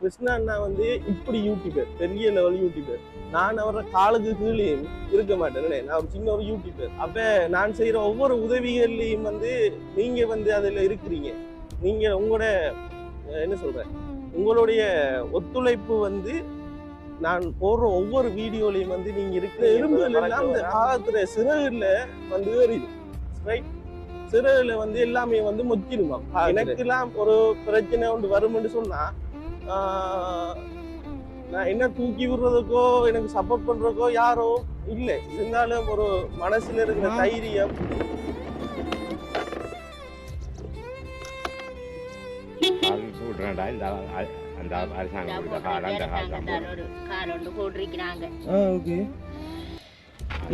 கிருஷ்ணா அண்ணா வந்து இப்படி யூடியூபர், பெரிய லெவல் யூடியூபர். நான் அவர காலுக்கு கீழேயும் இருக்க மாட்டேன். நான் ஒரு சின்ன ஒரு யூடியூபர். அப்ப நான் செய்யற ஒவ்வொரு உதவிகள்லையும் வந்து நீங்க வந்து அதுல இருக்கிறீங்க. நீங்க உங்களோட என்ன சொல்றேன், உங்களுடைய ஒத்துழைப்பு வந்து நான் போடுற ஒவ்வொரு வீடியோலையும் வந்து நீங்க இருக்கிற எறும்புல எல்லாம் இந்த காலத்துல சிறகுல வந்து ஏறிடும். சிறகுல வந்து எல்லாமே வந்து மொச்சிடுமா. எனக்கு எல்லாம் ஒரு பிரச்சனை ஒன்று வரும்னு சொன்னா நான் என்ன தூக்கி விடுறதுக்கோ எனக்கு சப்போர்ட் பண்றதுக்கோ யாரோ இல்லை. இருந்தாலும் ஒரு மனசுல இருக்கிற தைரியம்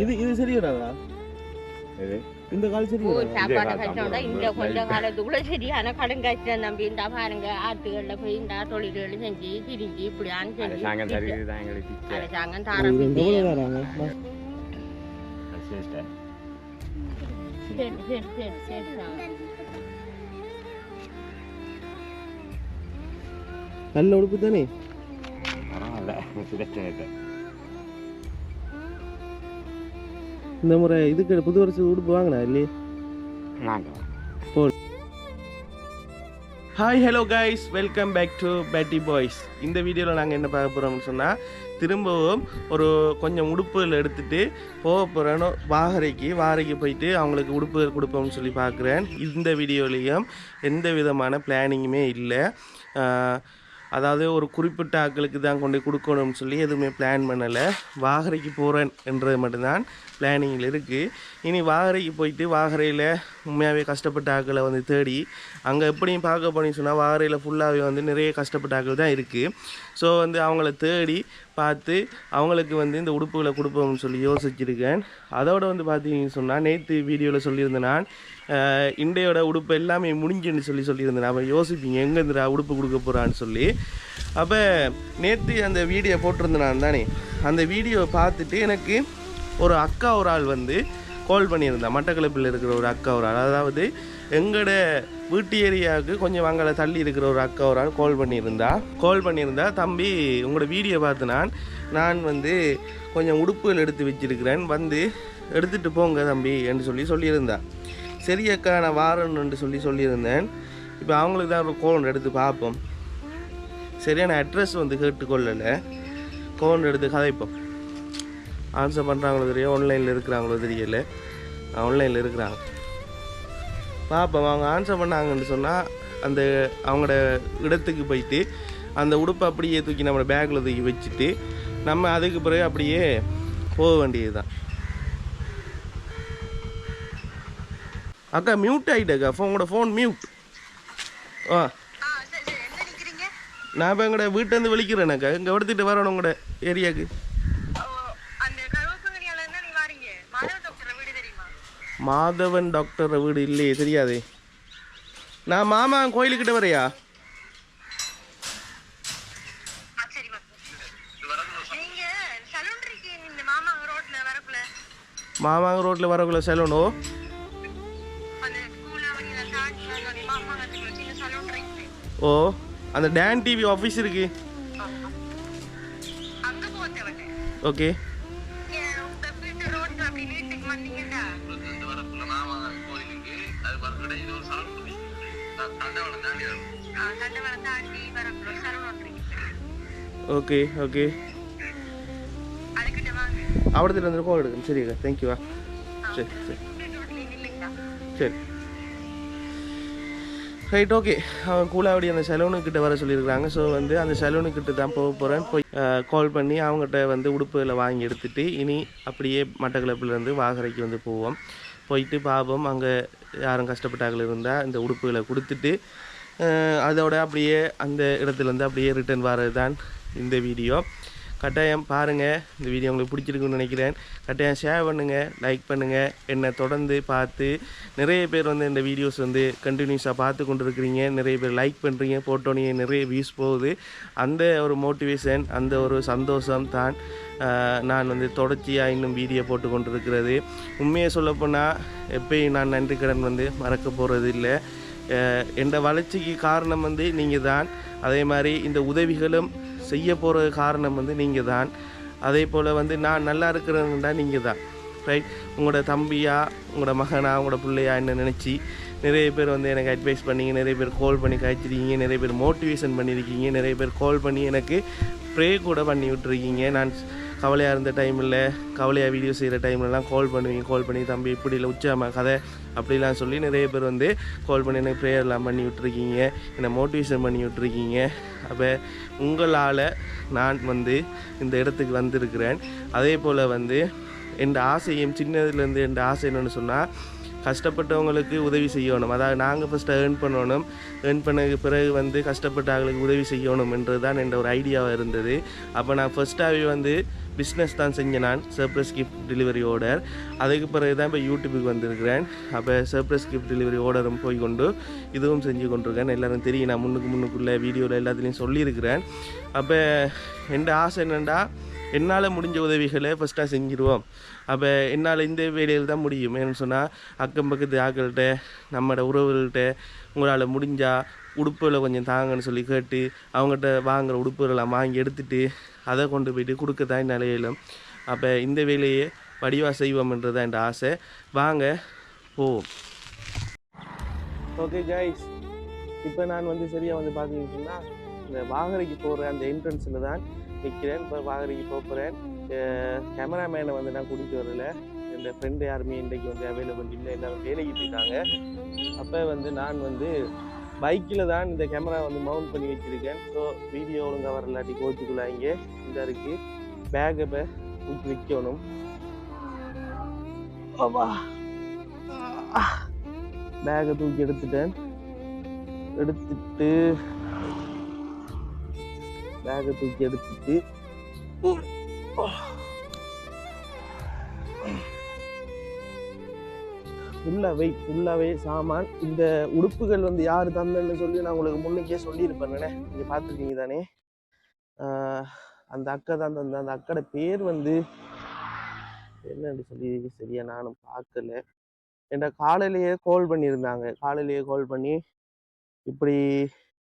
இது சரியாடா. இந்த கால் சரி சாப்பாடு கஷ்டம் இந்த கொஞ்ச காலத்துக்குள்ள சரியான கடன் கஷ்டம் நம்பி இந்த பாருங்க ஆத்துக்கள்ல போய் இந்த தொழில்கள் செஞ்சு திரிஞ்சு இப்படி அரசாங்கம் தாரம் நல்ல உடுப்பு தானே. இந்த முறை இதுக்கு புது வருஷம் உடுப்பு வாங்கினா இல்லையே. Hi hello guys, welcome back to பேட்டி பாய்ஸ். இந்த வீடியோவில் நாங்கள் என்ன பார்க்க போகிறோம்னு சொன்னால், திரும்பவும் ஒரு கொஞ்சம் உடுப்புகள் எடுத்துகிட்டு போக போகிறோன்னு வாரைக்கு போயிட்டு அவங்களுக்கு உடுப்புகள் கொடுப்போம்னு சொல்லி பார்க்குறேன். இந்த வீடியோலேயும் எந்த விதமான பிளானிங்குமே இல்லை. அதாவது ஒரு குறிப்பிட்ட ஆட்களுக்கு தான் கொண்டு கொடுக்கணும்னு சொல்லி எதுவுமே பிளான் பண்ணலை. வாகரைக்கு போகிறேன் என்றது மட்டும்தான் பிளானிங்கில் இருக்குது. இனி வாகரைக்கு போயிட்டு வாகரையில் உண்மையாகவே கஷ்டப்பட்ட ஆட்களை வந்து தேடி அங்கே எப்படியும் பார்க்க போனீங்கன்னு சொன்னால் வாகரையில் ஃபுல்லாகவே வந்து நிறைய கஷ்டப்பட்ட ஆட்கள் தான் இருக்குது. ஸோ வந்து அவங்கள தேடி பார்த்து அவங்களுக்கு வந்து இந்த உடுப்புகளை கொடுப்போம்னு சொல்லி யோசிச்சிருக்கேன். அதோடு வந்து பார்த்தீங்கன்னு சொன்னால் நேற்று வீடியோவில் சொல்லியிருந்தேன் நான் இண்டையோட உடுப்பு எல்லாமே முடிஞ்சுன்னு சொல்லியிருந்தேன். அப்போ யோசிப்பீங்க எங்கேருந்துடா உடுப்பு கொடுக்க போகிறான்னு சொல்லி. அப்போ நேற்று அந்த வீடியோ போட்டிருந்தேன் நான் தானே. அந்த வீடியோவை பார்த்துட்டு எனக்கு ஒரு அக்கா ஒரு ஆள் வந்து கால் பண்ணியிருந்தா. மட்டக்களப்பில் இருக்கிற ஒரு அக்கா ஒரு ஆள், அதாவது எங்களோட வீட்டு ஏரியாவுக்கு கொஞ்சம் வாங்கலை தள்ளி இருக்கிற ஒரு அக்கா ஒரு ஆள் கால் பண்ணியிருந்தா தம்பி உங்களோட வீடியோ பார்த்து நான் வந்து கொஞ்சம் உடுப்புகள் எடுத்து வச்சிருக்கிறேன், வந்து எடுத்துகிட்டு போங்க தம்பி என்று சொல்லியிருந்தா. சரி அக்கா நான் வாரணுன்னு சொல்லியிருந்தேன். இப்போ அவங்களுக்கு தான் ஒரு கோன் எடுத்து பார்ப்போம். சரியான அட்ரஸ் வந்து கேட்டுக்கொள்ளலை. கோன் எடுத்து கதைப்போம். ஆன்சர் பண்ணுறாங்களோ தெரியும், ஆன்லைனில் இருக்கிறாங்களோ தெரியலை. ஆன்லைனில் இருக்கிறாங்க, பார்ப்போம். அவங்க ஆன்சர் பண்ணாங்கன்னு சொன்னால் அந்த அவங்களோட இடத்துக்கு போயிட்டு அந்த உடுப்பை அப்படியே தூக்கி நம்ம பேக்கில் தூக்கி வச்சுட்டு நம்ம அதுக்கு பிறகு அப்படியே போக வேண்டியது தான். அக்கா மியூட் ஆகிட்டக்கா, உங்களோட ஃபோன் மியூட். நான் இப்போ எங்களோட வீட்டிலேருந்து வெளிக்கிறேனக்கா, இங்கே எடுத்துகிட்டு வரணும் உங்களோட ஏரியாவுக்கு. மாதவன் டாக்டர் வீடு இல்லையே, தெரியாதே. நான் மாமா கோயிலுக்கிட்ட வரையா? மாமாங்க ரோட்டில் வரக்குள்ள சலூனோ? ஓ, அந்த டான் டிவி ஆஃபீஸ் இருக்கு. ஓகே ஓகே ஓகே, அവിടത്തിട്ട് வந்து கோல் எடுக்கணும். சரிக்கா, தேங்க்யூவா. சரி சரி சரி ரைட் ஓகே. அவன் கூலாவடி அந்த சலூனுக்கிட்ட வர சொல்லியிருக்கிறாங்க. ஸோ வந்து அந்த சலூனுக்கிட்ட தான் போக போகிறேன். போய் கால் பண்ணி அவங்ககிட்ட வந்து உடுப்புகளை வாங்கி எடுத்துகிட்டு இனி அப்படியே மட்டக்களப்பிலேருந்து வாகரைக்கு வந்து போவோம். போயிட்டு பார்ப்போம் அங்கே யாரும் கஷ்டப்பட்டார்கள் இருந்தால் இந்த உடுப்புகளை கொடுத்துட்டு அதோட அப்படியே அந்த இடத்துலேருந்து அப்படியே ரிட்டர்ன் வர்றது தான் இந்த வீடியோ. கட்டாயம் பாருங்கள். இந்த வீடியோ உங்களுக்கு பிடிச்சிருக்குன்னு நினைக்கிறேன். கட்டாயம் ஷேர் பண்ணுங்கள், லைக் பண்ணுங்கள். என்னை தொடர்ந்து பார்த்து நிறைய பேர் வந்து இந்த வீடியோஸ் வந்து கண்டினியூஸாக பார்த்து கொண்டு இருக்கிறீங்க. நிறைய பேர் லைக் பண்ணுறீங்க, போட்டோன்னே நிறைய வியூஸ் போகுது. அந்த ஒரு மோட்டிவேஷன், அந்த ஒரு சந்தோஷம் தான் நான் வந்து தொடர்ச்சியாக இன்னும் வீடியோ போட்டு கொண்டு இருக்கிறது. உண்மையை சொல்லப்போனால் எப்பயும் நான் நன்றி கடன் வந்து மறக்க போகிறது இல்லை. என்ற வளர்ச்சிக்கு காரணம் வந்து நீங்கள் தான். அதே மாதிரி இந்த உதவிகளும் செய்ய போகிற காரணம் வந்து நீங்கள் தான். அதே போல் வந்து நான் நல்லா இருக்கிறேன்டா நீங்கள் தான். ரைட், உங்களோட தம்பியா, உங்களோட மகனா, உங்களோட பிள்ளையா என்ன நினச்சி நிறைய பேர் வந்து எனக்கு அட்வைஸ் பண்ணிங்க, நிறைய பேர் கால் பண்ணி காய்ச்சிருக்கீங்க, நிறைய பேர் மோட்டிவேஷன் பண்ணியிருக்கீங்க, நிறைய பேர் கால் பண்ணி எனக்கு ப்ரே கூட பண்ணி விட்டுருக்கீங்க. நான் கவலையாக இருந்த டைமில், கவலையாக வீடியோ செய்கிற டைம்லலாம் கால் பண்ணுவீங்க, கால் பண்ணி தம்பி இப்படி இல்லை உச்சாம கதை அப்படிலாம் சொல்லி நிறைய பேர் வந்து கால் பண்ணி எனக்கு ப்ரேயர்லாம் பண்ணி விட்டுருக்கீங்க, என்னை மோட்டிவேஷன் பண்ணி விட்டுருக்கீங்க. அப்போ உங்களால் நான் வந்து இந்த இடத்துக்கு வந்திருக்கிறேன். அதே போல் வந்து என் ஆசையும் சின்னதுலேருந்து என் ஆசை என்னென்னு சொன்னால், கஷ்டப்பட்டவங்களுக்கு உதவி செய்யணும். அதாவது நாங்கள் ஃபஸ்ட்டு ஏர்ன் பண்ணணும், ஏர்ன் பண்ணதுக்கு பிறகு வந்து கஷ்டப்பட்ட ஆளுக்கு உதவி செய்யணும்ன்றது தான் என்ற ஒரு ஐடியாவாக இருந்தது. அப்போ நான் ஃபஸ்ட்டாகவே வந்து பிஸ்னஸ் தான் செஞ்சேன். நான் சர்ப்ரைஸ் கிஃப்ட் டெலிவரி ஆர்டர். அதுக்கு பிறகு தான் இப்போ யூடியூபுக்கு வந்திருக்கிறேன். அப்போ சர்ப்ரைஸ் கிஃப்ட் டெலிவரி ஆர்டரும் போய் கொண்டு இதுவும் செஞ்சு கொண்டிருக்கேன். எல்லோரும் தெரியும், நான் முன்னுக்குள்ளே வீடியோவில் எல்லாத்துலேயும் சொல்லியிருக்கிறேன். அப்போ என் ஆசை என்னென்னா, என்னால் முடிஞ்ச உதவிகளை ஃபஸ்ட்டாக செஞ்சுருவோம். அப்போ என்னால் இந்த வேலையில் தான் முடியும். ஏன்னு சொன்னால், அக்கம் பக்கத்து ஆக்கள்கிட்ட, நம்மளோட உறவுகள்கிட்ட உங்களால் முடிஞ்சால் உடுப்புகளை கொஞ்சம் தாங்கன்னு சொல்லி கேட்டு அவங்ககிட்ட வாங்குகிற உடுப்புகளெல்லாம் வாங்கி எடுத்துகிட்டு அதை கொண்டு போய்ட்டு கொடுக்கத்தான் நிலையிலும். அப்போ இந்த வேலையை வடிவாக செய்வோம்ன்றது என் ஆசை. வாங்க போவோம். ஓகே கைஸ், இப்போ நான் வந்து சரியாக வந்து பார்த்தீங்கன்னா இந்த வாகரைக்கு போகிற அந்த என்ட்ரன்ஸில் தான் நிற்கிறேன். இப்போ வாகரைக்கு போகிறேன். கேமராமேனை வந்து நான் கூட்டிகிட்டு வரல. என்னோட ஃப்ரெண்டு யாருமே இன்றைக்கு வந்து அவைலபிள் இல்லை, எல்லோரும் வேலைக்கு போயிட்டாங்க. அப்போ வந்து நான் வந்து பைக்கில் தான் இந்த கேமரா வந்து மவுண்ட் பண்ணி வச்சுருக்கேன். ஸோ வீடியோ ஒழுங்காக வரலாட்டி கோச்சுக்குள்ளே இங்கே இந்த இருக்குது. பேக்கை இப்போ தூக்கி வைக்கணும். பேக்கை தூக்கி எடுத்துட்டு பேக்கை தூக்கி எடுத்துட்டு ஃபுல்லாகவே சாமான். இந்த உடுப்புகள் வந்து யார் தந்தன்னு சொல்லி நான் உங்களுக்கு முன்னுக்கே சொல்லியிருப்பேன். நீங்கள் பார்த்துருக்கீங்க தானே, அந்த அக்கா தான் தந்த. அந்த அக்கோட பேர் வந்து என்னன்னு சொல்லி சரியா நானும் பார்க்கல. என்கிட்ட காலையிலேயே கால் பண்ணியிருந்தாங்க. காலையிலேயே கால் பண்ணி இப்படி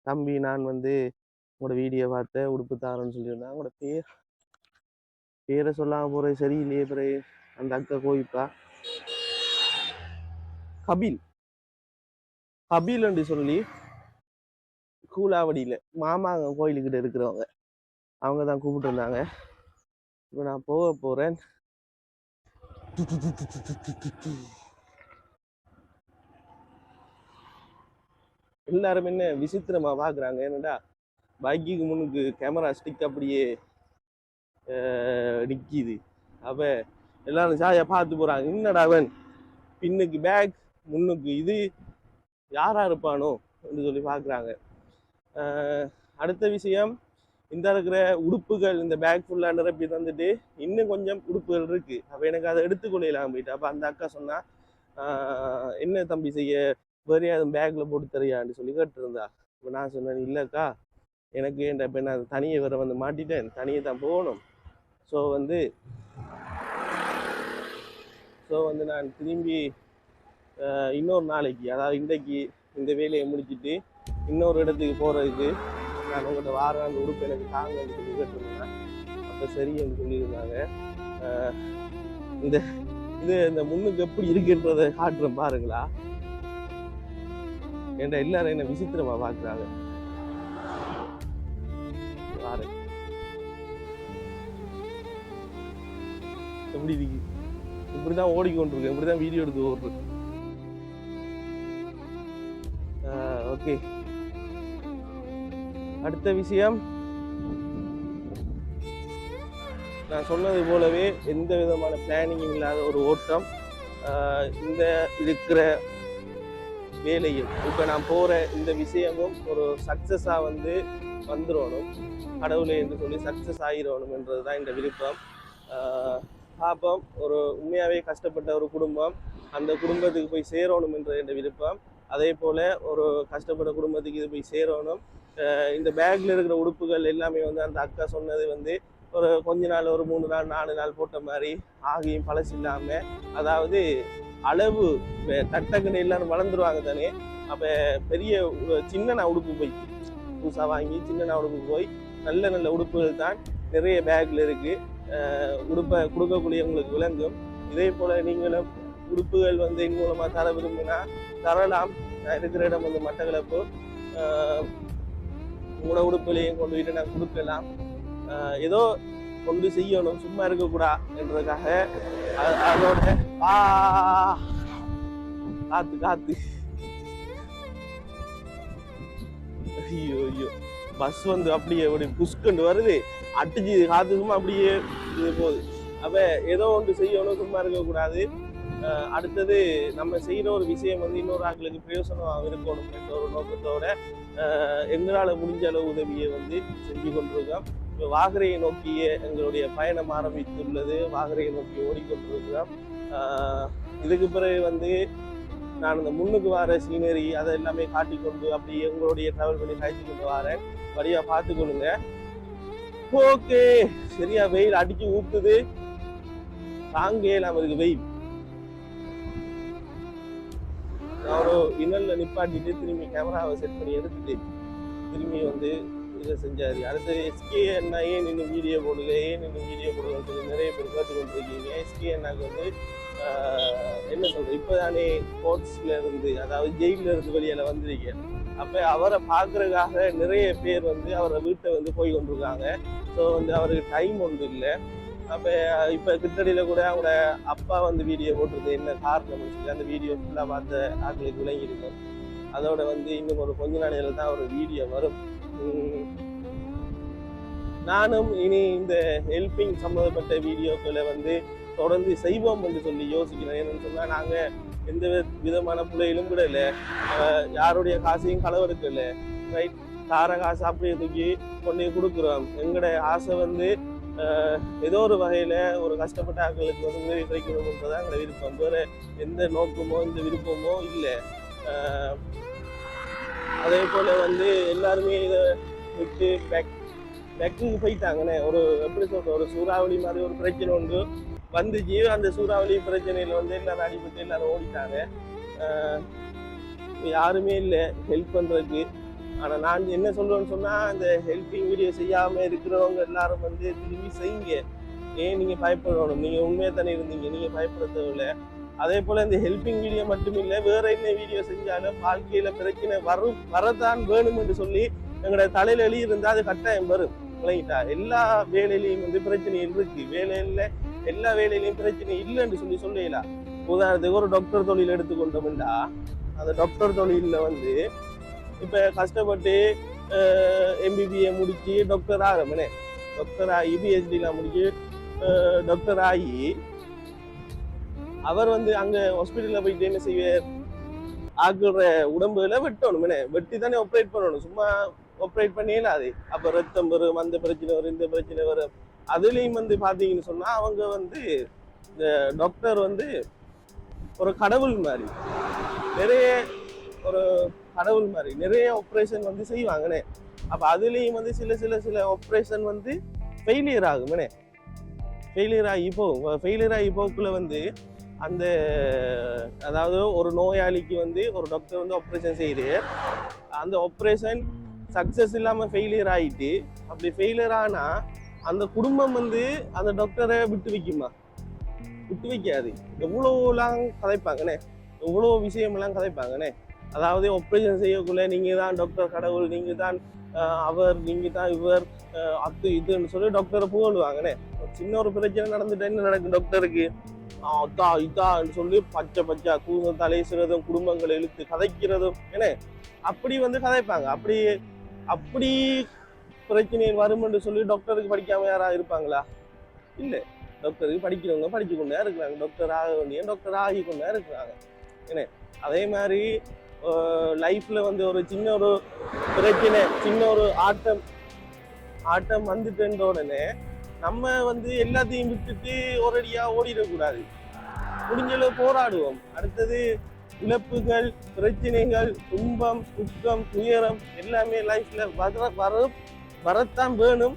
தம்பி நான் வந்து உங்களோட வீடியோ பார்த்தேன், உடுப்பு தாரன்னு சொல்லியிருந்தாங்க. உங்களோட பேரை சொல்லாமல் போகிறது சரியில்லையே. பிறகு அந்த அக்கா கோயிப்பா கபில்ன்னு சொல்லி கூலாவடியில் மாமாங்க கோயிலுக்கிட்ட இருக்கிறவங்க, அவங்க தான் கூப்பிட்டு இருந்தாங்க. இப்போ நான் போக போகிறேன். எல்லாரும் என்ன விசித்திரமாக பார்க்குறாங்க. ஏன்னாடா பைக்குக்கு முன்னுக்கு கேமரா ஸ்டிக் அப்படியே நிற்கிது. அப்போ எல்லாரும் சாயா பார்த்து போகிறாங்க. என்னடா அவன் பின்னுக்கு பேக், முன்னுக்கு இது, யாரா இருப்பானோ அப்படின்னு சொல்லி பார்க்குறாங்க. அடுத்த விஷயம், இந்த இருக்கிற உடுப்புகள் இந்த பேக் ஃபுல்லாக நிரப்பி தந்துட்டு இன்னும் கொஞ்சம் உடுப்புகள் இருக்குது. அப்போ எனக்கு அதை எடுத்துக்கொள்ளலாம் போயிட்டு. அப்போ அந்த அக்கா சொன்னா, என்ன தம்பி செய்ய, வேறு யாரும் பேக்கில் போட்டு தரியான்னு சொல்லி கேட்டுருந்தா. இப்போ நான் சொன்னேன், இல்லைக்கா எனக்கு இப்போ நான் தனியை வேற வந்து மாட்டிட்டேன், தனியை தான் போகணும். ஸோ வந்து நான் திரும்பி இன்னொரு நாளைக்கு, அதாவது இன்றைக்கு இந்த வேலையை முடிச்சுட்டு இன்னொரு இடத்துக்கு போகிறதுக்கு நான் உங்கள்கிட்ட வாரான உடுப்பு எனக்கு தாங்கன்னு சொல்லி கேட்டிருந்தேன். அப்போ சரின்னு சொல்லியிருந்தாங்க. இந்த முன்னுக்கு எப்படி இருக்குன்றதை காட்டுறேன் பாருங்களா. என்ற எல்லாரும் என்ன விசித்திரமா பார்க்குறாங்க. எப்படி இருக்கு, இப்படிதான் ஓடிக்கொண்டிருக்கேன், இப்படிதான் வீடியோ எடுத்து ஓடுறது. ஓகே, அடுத்த விஷயம், நான் சொன்னது போலவே எந்த விதமான பிளானிங்கும் இல்லாத ஒரு ஓட்டம். இந்த இருக்கிற வேலையும் இப்போ நான் போகிற இந்த விஷயமும் ஒரு சக்ஸஸாக வந்துடணும், கடவுளை என்று சொல்லி சக்ஸஸ் ஆகிடணும் என்றது தான் இந்த விருப்பம். பாப்போம், ஒரு உண்மையாகவே கஷ்டப்பட்ட ஒரு குடும்பம், அந்த குடும்பத்துக்கு போய் சேரணும் என்ற இந்த விருப்பம். அதே போல் ஒரு கஷ்டப்பட்ட குடும்பத்துக்கு இது போய் சேரணும். இந்த பேக்கில் இருக்கிற உடுப்புகள் எல்லாமே அந்த அக்கா சொன்னது ஒரு கொஞ்ச நாள், ஒரு 3 நாள் 4 நாள் போட்ட மாதிரி ஆகியும் பழசு இல்லாமல், அதாவது அளவு தட்டக்கடை எல்லாரும் வளர்ந்துருவாங்க தானே, அப்போ பெரிய சின்ன உடுப்பு போயிட்டு புதுசாக வாங்கி சின்ன உடுப்பு போய் நல்ல நல்ல உடுப்புகள் தான் நிறைய பேக்கில் இருக்குது. உடுப்பை கொடுக்கக்கூடியவங்களுக்கு விளங்கும். இதே போல் நீங்களும் உடுப்புகள் வந்து என் மூலமாக தர விரும்பினா தரலாம். நான் இருக்கிற இடம் வந்து மட்டக்களப்பு. உங்களோட உடுப்புகளையும் கொண்டு போயிட்டு நான் கொடுக்கலாம். ஏதோ கொண்டு செய்யணும், சும்மா இருக்கக்கூடாதுன்றதுக்காக அதோட காத்து காத்து ஐயோ ஐயோ பஸ் வந்து அப்படியே அப்படி புஷ்கண்டு வருது, அடிச்சு காத்து சும்மா அப்படியே இது போகுது. அப்ப ஏதோ ஒன்று செய்யணும், சும்மா இருக்கக்கூடாது. அடுத்தது நம்ம செய்யற ஒரு விஷயம் வந்து இன்னொரு ஆட்களுக்கு பிரயோசனம் இருக்கணும் என்ற ஒரு நோக்கத்தோட எங்களால் முடிஞ்ச அளவு உதவியை வந்து செஞ்சு கொண்டிருக்கோம். இப்போ வாகரையை நோக்கிய எங்களுடைய பயணம் ஆரம்பித்துள்ளது. வாகரையை நோக்கி ஓடிக்கொண்டிருக்கிறோம். இதுக்கு பிறகு வந்து நான் இந்த முன்னுக்கு வர சீனரி அதை எல்லாமே காட்டிக்கொண்டு அப்படி எங்களுடைய டிராவல் பண்ணி காய்ச்சி கொண்டு வரேன். வழியா பார்த்துக்கொள்ளுங்க. ஓகே, சரியா வெயில் அடிச்சு ஊத்துது, தாங்கே நமக்கு வெயில். நான் ஒரு இன்னல்ல நிப்பாட்டிட்டு திரும்பி கேமராவை செட் பண்ணி எடுத்துட்டு திரும்பி வந்து இதை செஞ்சாரு. அடுத்து எஸ்கே அண்ணா ஏன் இன்னும் வீடியோ போடுங்க, ஏன் இன்னும் வீடியோ போடுங்க நிறைய பேர் கேட்டுக்கொண்டிருக்கீங்க. எஸ்கே அண்ணாக்கு வந்து என்ன சொல்றது, இப்போதானே கோர்ட்ஸ்ல இருந்து, அதாவது ஜெயில இருந்து வெளியில வந்திருக்கேன். அப்போ அவரை பார்க்கறதுக்காக நிறைய பேர் வந்து அவரை வீட்டை வந்து போய் கொண்டிருக்காங்க. ஸோ வந்து அவருக்கு டைம் ஒன்று இல்லை. அப்போ இப்போ கிட்டடியில் கூட அவங்களோட அப்பா வந்து வீடியோ போட்டுருது, என்ன காரணம் சொல்லி அந்த வீடியோ ஃபுல்லாக பார்த்த ஆட்களுக்கு விளங்கியிருக்கும். அதோட வந்து இன்னும் ஒரு கொஞ்ச நாளையில் தான் ஒரு வீடியோ வரும். நானும் இனி இந்த ஹெல்பிங் சம்மந்தப்பட்ட வீடியோக்களை வந்து தொடர்ந்து செய்வோம் என்று சொல்லி யோசிக்கிறேன். என்னன்னு சொன்னால் நாங்கள் எந்த விதமான பிள்ளைகளும் கூட இல்லை, யாருடைய காசையும் களவெடுக்க இல்லை. ரைட், தார காசு அப்படியே தூக்கி கொண்டு கொடுக்குறோம். எங்களோட ஆசை வந்து ஏதோ ஒரு வகையில் ஒரு கஷ்டப்பட்ட ஆட்களுக்கு வந்து உதவி கிடைக்கணும்ன்றதான் எங்களை விருப்பம். வேறு எந்த நோக்கமோ இந்த விருப்பமோ இல்லை. அதே போல் வந்து எல்லாருமே இதை விட்டு பேக்குக்கு போயிட்டாங்கண்ணே. ஒரு எப்படி சொல்ற, ஒரு சூறாவளி மாதிரி ஒரு பிரச்சனை ஒன்று வந்துச்சு. அந்த சூறாவளி பிரச்சனையில் வந்து எல்லாரும் அடிபட்டு எல்லாரும் ஓடிட்டாங்க. யாருமே இல்லை ஹெல்ப் பண்ணுறதுக்கு. ஆனால் நான் என்ன சொல்லுவேன்னு சொன்னால், அந்த ஹெல்பிங் வீடியோ செய்யாமல் இருக்கிறவங்க எல்லாரும் வந்து திரும்பி செய்யுங்க. ஏன் நீங்கள் பயப்படணும்? நீங்கள் உண்மையாக தானே இருந்தீங்க, நீங்கள் பயப்பட தேவையில்லை. அதே போல் இந்த ஹெல்பிங் வீடியோ மட்டும் இல்லை, வேறு என்ன வீடியோ செஞ்சாலும் வாழ்க்கையில் பிரச்சனை வரதான் வேணும் என்று சொல்லி எங்களோட தலையில் எழுதி இருந்தால் அது கட்டாயம் வரும். விளங்கிட்டா? எல்லா வேலையிலையும் வந்து பிரச்சனைகள் இருக்கு. வேலையில் எல்லா வேலையிலையும் பிரச்சனை இல்லைன்னு சொல்லலாம். உதாரணத்துக்கு ஒரு டாக்டர் தொழில் எடுத்துக்கொண்டோம்டா, அந்த டாக்டர் தொழிலில் வந்து இப்போ கஷ்டப்பட்டு எம்பிபிஏ முடிச்சு டாக்டர் ஆகிறோம்னே, டாக்டர் ஆகி பிஹெச்டிலாம் முடிச்சு டாக்டர் ஆகி அவர் வந்து அங்கே ஹாஸ்பிட்டலில் போயிட்டு என்ன செய்வார், ஆக்குற உடம்புல வெட்டணும்னே, வெட்டி தானே ஆப்ரேட் பண்ணணும். சும்மா ஆப்ரேட் பண்ணிடலாது. அப்போ ரத்தம் வரும், அந்த பிரச்சனை வரும், இந்த பிரச்சனை வரும். அதுலேயும் வந்து பார்த்தீங்கன்னு சொன்னால் அவங்க வந்து இந்த டாக்டர் வந்து ஒரு கடவுள் மாதிரி, நிறைய ஒரு கடவுள் மாதிரி நிறைய ஆப்ரேஷன் வந்து செய்வாங்கண்ணே. அப்போ அதுலேயும் வந்து சில ஆப்ரேஷன் வந்து ஃபெயிலியர் ஆகும்ண்ணே. ஃபெயிலியர் ஆகி போக்குள்ள வந்து அந்த, அதாவது ஒரு நோயாளிக்கு வந்து ஒரு டாக்டர் வந்து ஆப்ரேஷன் செய்யுது. அந்த ஆப்ரேஷன் சக்ஸஸ் இல்லாமல் ஃபெயிலியர் ஆகிட்டு, அப்படி ஃபெயிலியர் ஆனால் அந்த குடும்பம் வந்து அந்த டாக்டரை விட்டு வைக்குமா? விட்டு வைக்காது. எவ்வளோலாம் கதைப்பாங்கண்ணே, எவ்வளோ விஷயமெல்லாம் கதைப்பாங்கண்ணே. அதாவது ஆப்ரேஷன் செய்யக்குள்ள நீங்கள் தான் டாக்டர் கடவுள், நீங்கள் தான் அவர், நீங்கள் தான் இவர், அது இதுன்னு சொல்லி டாக்டரை புகழுவாங்கண்ணே. சின்ன ஒரு பிரச்சனை நடந்துட்டு என்ன நடக்கும் டாக்டருக்கு? அதா இதான்னு சொல்லி பச்சை கூந்தல் தலைசுறதும் குடும்பங்களை இழுத்து கதைக்கிறதும் என்ன அப்படி வந்து கதைப்பாங்க. அப்படி பிரச்சனை வரும்னு சொல்லி டாக்டருக்கு படிக்காம யாரா இருப்பாங்களா? இல்லை, டாக்டருக்கு படிக்கிறவங்க படிச்சு கொண்டே இருக்கிறாங்க, டாக்டர் ஆக வேண்டிய டாக்டர் ஆகி கொண்டே இருக்கிறாங்க. என்ன அதே மாதிரி லைஃப்ல வந்து ஒரு சின்ன ஒரு பிரச்சனை, சின்ன ஒரு ஆட்டம் வந்துட்டுன்ற உடனே நம்ம வந்து எல்லாத்தையும் விட்டுட்டு ஒரடியா ஓடிடக்கூடாது. முடிஞ்சளவு போராடுவோம். அடுத்தது இழப்புகள், பிரச்சனைகள், துன்பம், துக்கம், துயரம் எல்லாமே லைஃப்ல வரத்தான் வேணும்.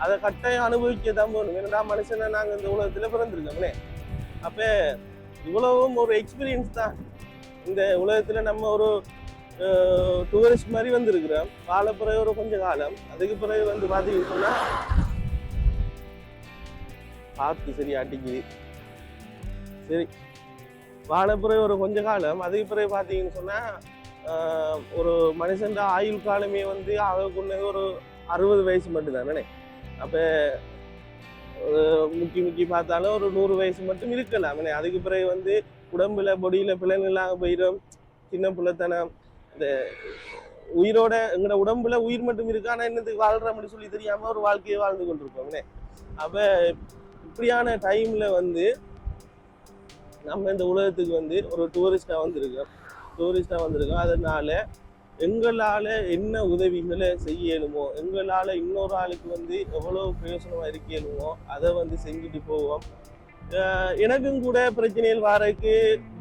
அதை கட்டாயம் அனுபவிக்கத்தான் வேணும். ஏன்னா மனுஷனை நாங்கள் இந்த உலகத்துல பிறந்திருக்கோம்னே. அப்ப இவ்வளவும் ஒரு எக்ஸ்பீரியன்ஸ் தான். இந்த உலகத்துல நம்ம ஒரு டூரிஸ்ட் மாதிரி வந்திருக்கிறேன். வாழ பிறகு ஒரு கொஞ்ச காலம், அதுக்கு பிறகு வந்து பார்த்தீங்கன்னு சொன்னால் காற்று சரி அடிக்குது. சரி, வாழ பிறகு ஒரு கொஞ்ச காலம், அதுக்கு பிறகு பார்த்தீங்கன்னு சொன்னால் ஒரு மனுஷன் ஆயுள் காலமே வந்து ஆகக்குள்ளது ஒரு 60 வயசு மட்டும்தானே. அப்போ முக்கி பார்த்தாலும் ஒரு 100 வயசு மட்டும் இருக்கலாம். அதுக்கு பிறகு வந்து உடம்புல பொடியில பிள்ளைங்களாக போயிடும், சின்ன பிள்ளைத்தனம். இந்த உயிரோட எங்களோட உடம்புல உயிர் மட்டும் இருக்கு, ஆனால் என்னத்துக்கு வாழ்றோம்னு சொல்லி தெரியாம ஒரு வாழ்க்கையை வாழ்ந்து கொண்டிருக்கோம்னே. அப்ப இப்படியான டைம்ல வந்து நம்ம இந்த உலகத்துக்கு வந்து ஒரு டூரிஸ்டா வந்திருக்கோம். அதனால எங்களால என்ன உதவிகளை செய்யணுமோ, எங்களால இன்னொரு ஆளுக்கு வந்து எவ்வளவு பிரயோசனமா இருக்கணுமோ அதை வந்து செஞ்சுட்டு போவோம். எனக்கும் கூட பிரச்சனைகள் வாரதுக்கு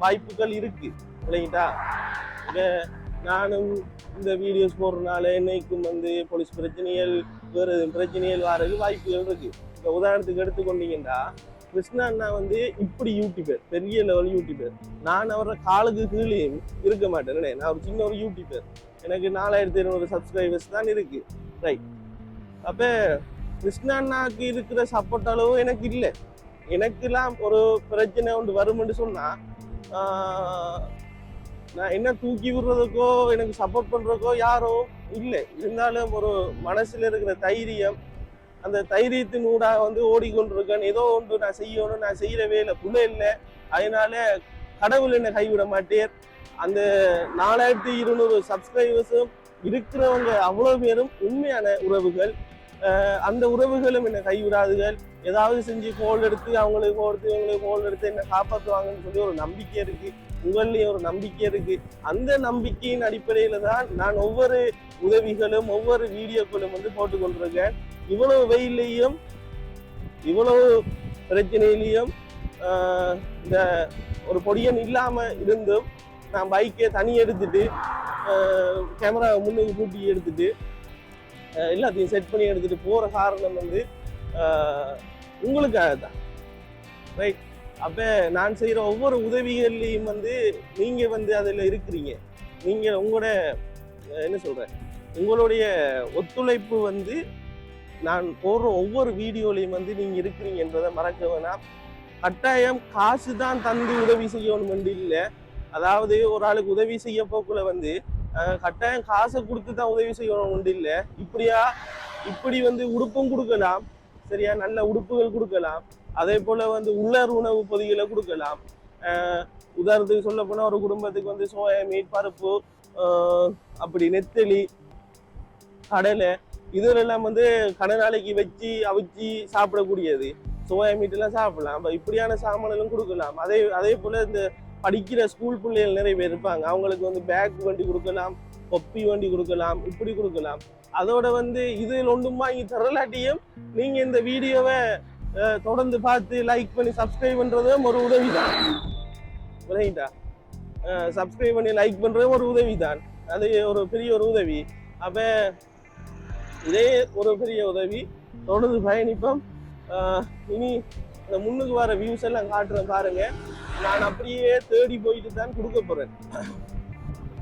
வாய்ப்புகள் இருக்கு இல்லைங்களா. நானும் இந்த வீடியோஸ் போடுறதுனால என்னைக்கும் வந்து போலீஸ் பிரச்சனைகள் வேறு பிரச்சனைகள் வாரதுக்கு வாய்ப்புகள் இருக்கு. இப்போ உதாரணத்துக்கு எடுத்துக்கொண்டீங்கன்னா, கிருஷ்ணா அண்ணா வந்து இப்படி யூடியூபர், பெரிய லெவல் யூடியூபர். நான் அவரோட காலுக்கு கீழே இருக்க மாட்டேன். நான் ஒரு சின்ன ஒரு யூடியூபர், எனக்கு 4200 சப்ஸ்கிரைபர்ஸ் தான் இருக்கு. ரைட். அப்போ கிருஷ்ணா அண்ணாவுக்கு இருக்கிற சப்போர்ட் அளவு எனக்கு இல்லை. எனக்கெல்லாம் ஒரு பிரச்சனை ஒன்று வரும்னு சொன்னா நான் என்ன தூக்கி விடுறதுக்கோ எனக்கு சப்போர்ட் பண்றதுக்கோ யாரோ இல்லை. இருந்தாலும் ஒரு மனசுல இருக்கிற தைரியம், அந்த தைரியத்தின் ஊடாக வந்து ஓடிக்கொண்டிருக்கேன். ஏதோ ஒன்று நான் செய்யணும், நான் செய்யற வேலை புள்ள இல்லை, அதனால கடவுள் என்னை கைவிட மாட்டேன். அந்த 4200 சப்ஸ்கிரைபர்ஸும் இருக்கிறவங்க அவ்வளோ பேரும் உண்மையான உறவுகள். அந்த உறவுகளும் என்னை கைவிடாதுகள். ஏதாவது செஞ்சு கோல் எடுத்து அவங்களுக்கு கோல் எடுத்து என்னை காப்பாற்றுவாங்கன்னு சொல்லி ஒரு நம்பிக்கை இருக்கு. உங்களையும் ஒரு நம்பிக்கை இருக்கு. அந்த நம்பிக்கையின் அடிப்படையில தான் நான் ஒவ்வொரு உதவிகளும் ஒவ்வொரு வீடியோக்களும் வந்து போட்டு கொண்டிருக்கேன். இவ்வளவு வெயிலையும் இவ்வளவு பிரச்சனையிலையும் இந்த ஒரு பொடியன் இல்லாம இருந்தும் நான் பைக்கை தனி எடுத்துட்டு கேமரா முன்னுக்கு கூட்டி எடுத்துட்டு எல்லாத்தையும் செட் பண்ணி எடுத்துட்டு போற காரணம் வந்து உங்களுக்காக தான். ரைட். அப்ப நான் செய்யற ஒவ்வொரு உதவிகள்லையும் வந்து நீங்க வந்து அதுல இருக்கிறீங்க. நீங்க உங்களோட என்ன சொல்றேன், உங்களுடைய ஒத்துழைப்பு வந்து நான் போடுற ஒவ்வொரு வீடியோலையும் வந்து நீங்க இருக்கிறீங்கன்றதை மறக்க வேணாம். கட்டாயம் காசு தான் தந்து உதவி செய்யணும் என்று இல்லை. அதாவது ஒரு ஆளுக்கு உதவி செய்ய போக்குள்ள வந்து கட்டாயம் காசை கொடுத்து தான் உதவி செய்யணும் உண்டு இல்லை. இப்படி வந்து உடுப்பும் கொடுக்கலாம், சரியா, நல்ல உடுப்புகள் கொடுக்கலாம். அதே போல வந்து உள்ளர் உணவு பொதிகளை கொடுக்கலாம். உதாரணத்துக்கு சொல்ல போனா ஒரு குடும்பத்துக்கு வந்து சோயா மீட், பருப்பு, அப்படி நெத்தலி, கடலை, இதெல்லாம் வந்து கடநாளைக்கு வச்சு அவிச்சு சாப்பிடக்கூடியது. சோயா மீட் எல்லாம் சாப்பிடலாம். அப்ப இப்படியான சாமான்களும் கொடுக்கலாம். அதே போல இந்த படிக்கிற ஸ்கூல் பிள்ளைகள் நிறைய பேர் இருப்பாங்க, அவங்களுக்கு வந்து பேக் வண்டி கொடுக்கலாம், கொப்பி வண்டி கொடுக்கலாம், இப்படி கொடுக்கலாம். அதோட வந்து இதில் ஒன்றும் வாங்கி தரலாட்டியும் நீங்க இந்த வீடியோவை தொடர்ந்து பார்த்து லைக் பண்ணி சப்ஸ்கிரைப் பண்றதும் ஒரு உதவி தான். ரைட்டா? சப்ஸ்கிரைப் பண்ணி லைக் பண்றதும் ஒரு உதவி தான். அது ஒரு பெரிய ஒரு உதவி. அப்ப இதே ஒரு பெரிய உதவி. தொடர்ந்து பயணிப்போம். இனி இந்த முன்னுக்கு வர வியூஸ் எல்லாம் காட்டுறேன் பாருங்க. நான் அப்படியே தேடி போயிட்டு தான் கொடுக்க போறேன்.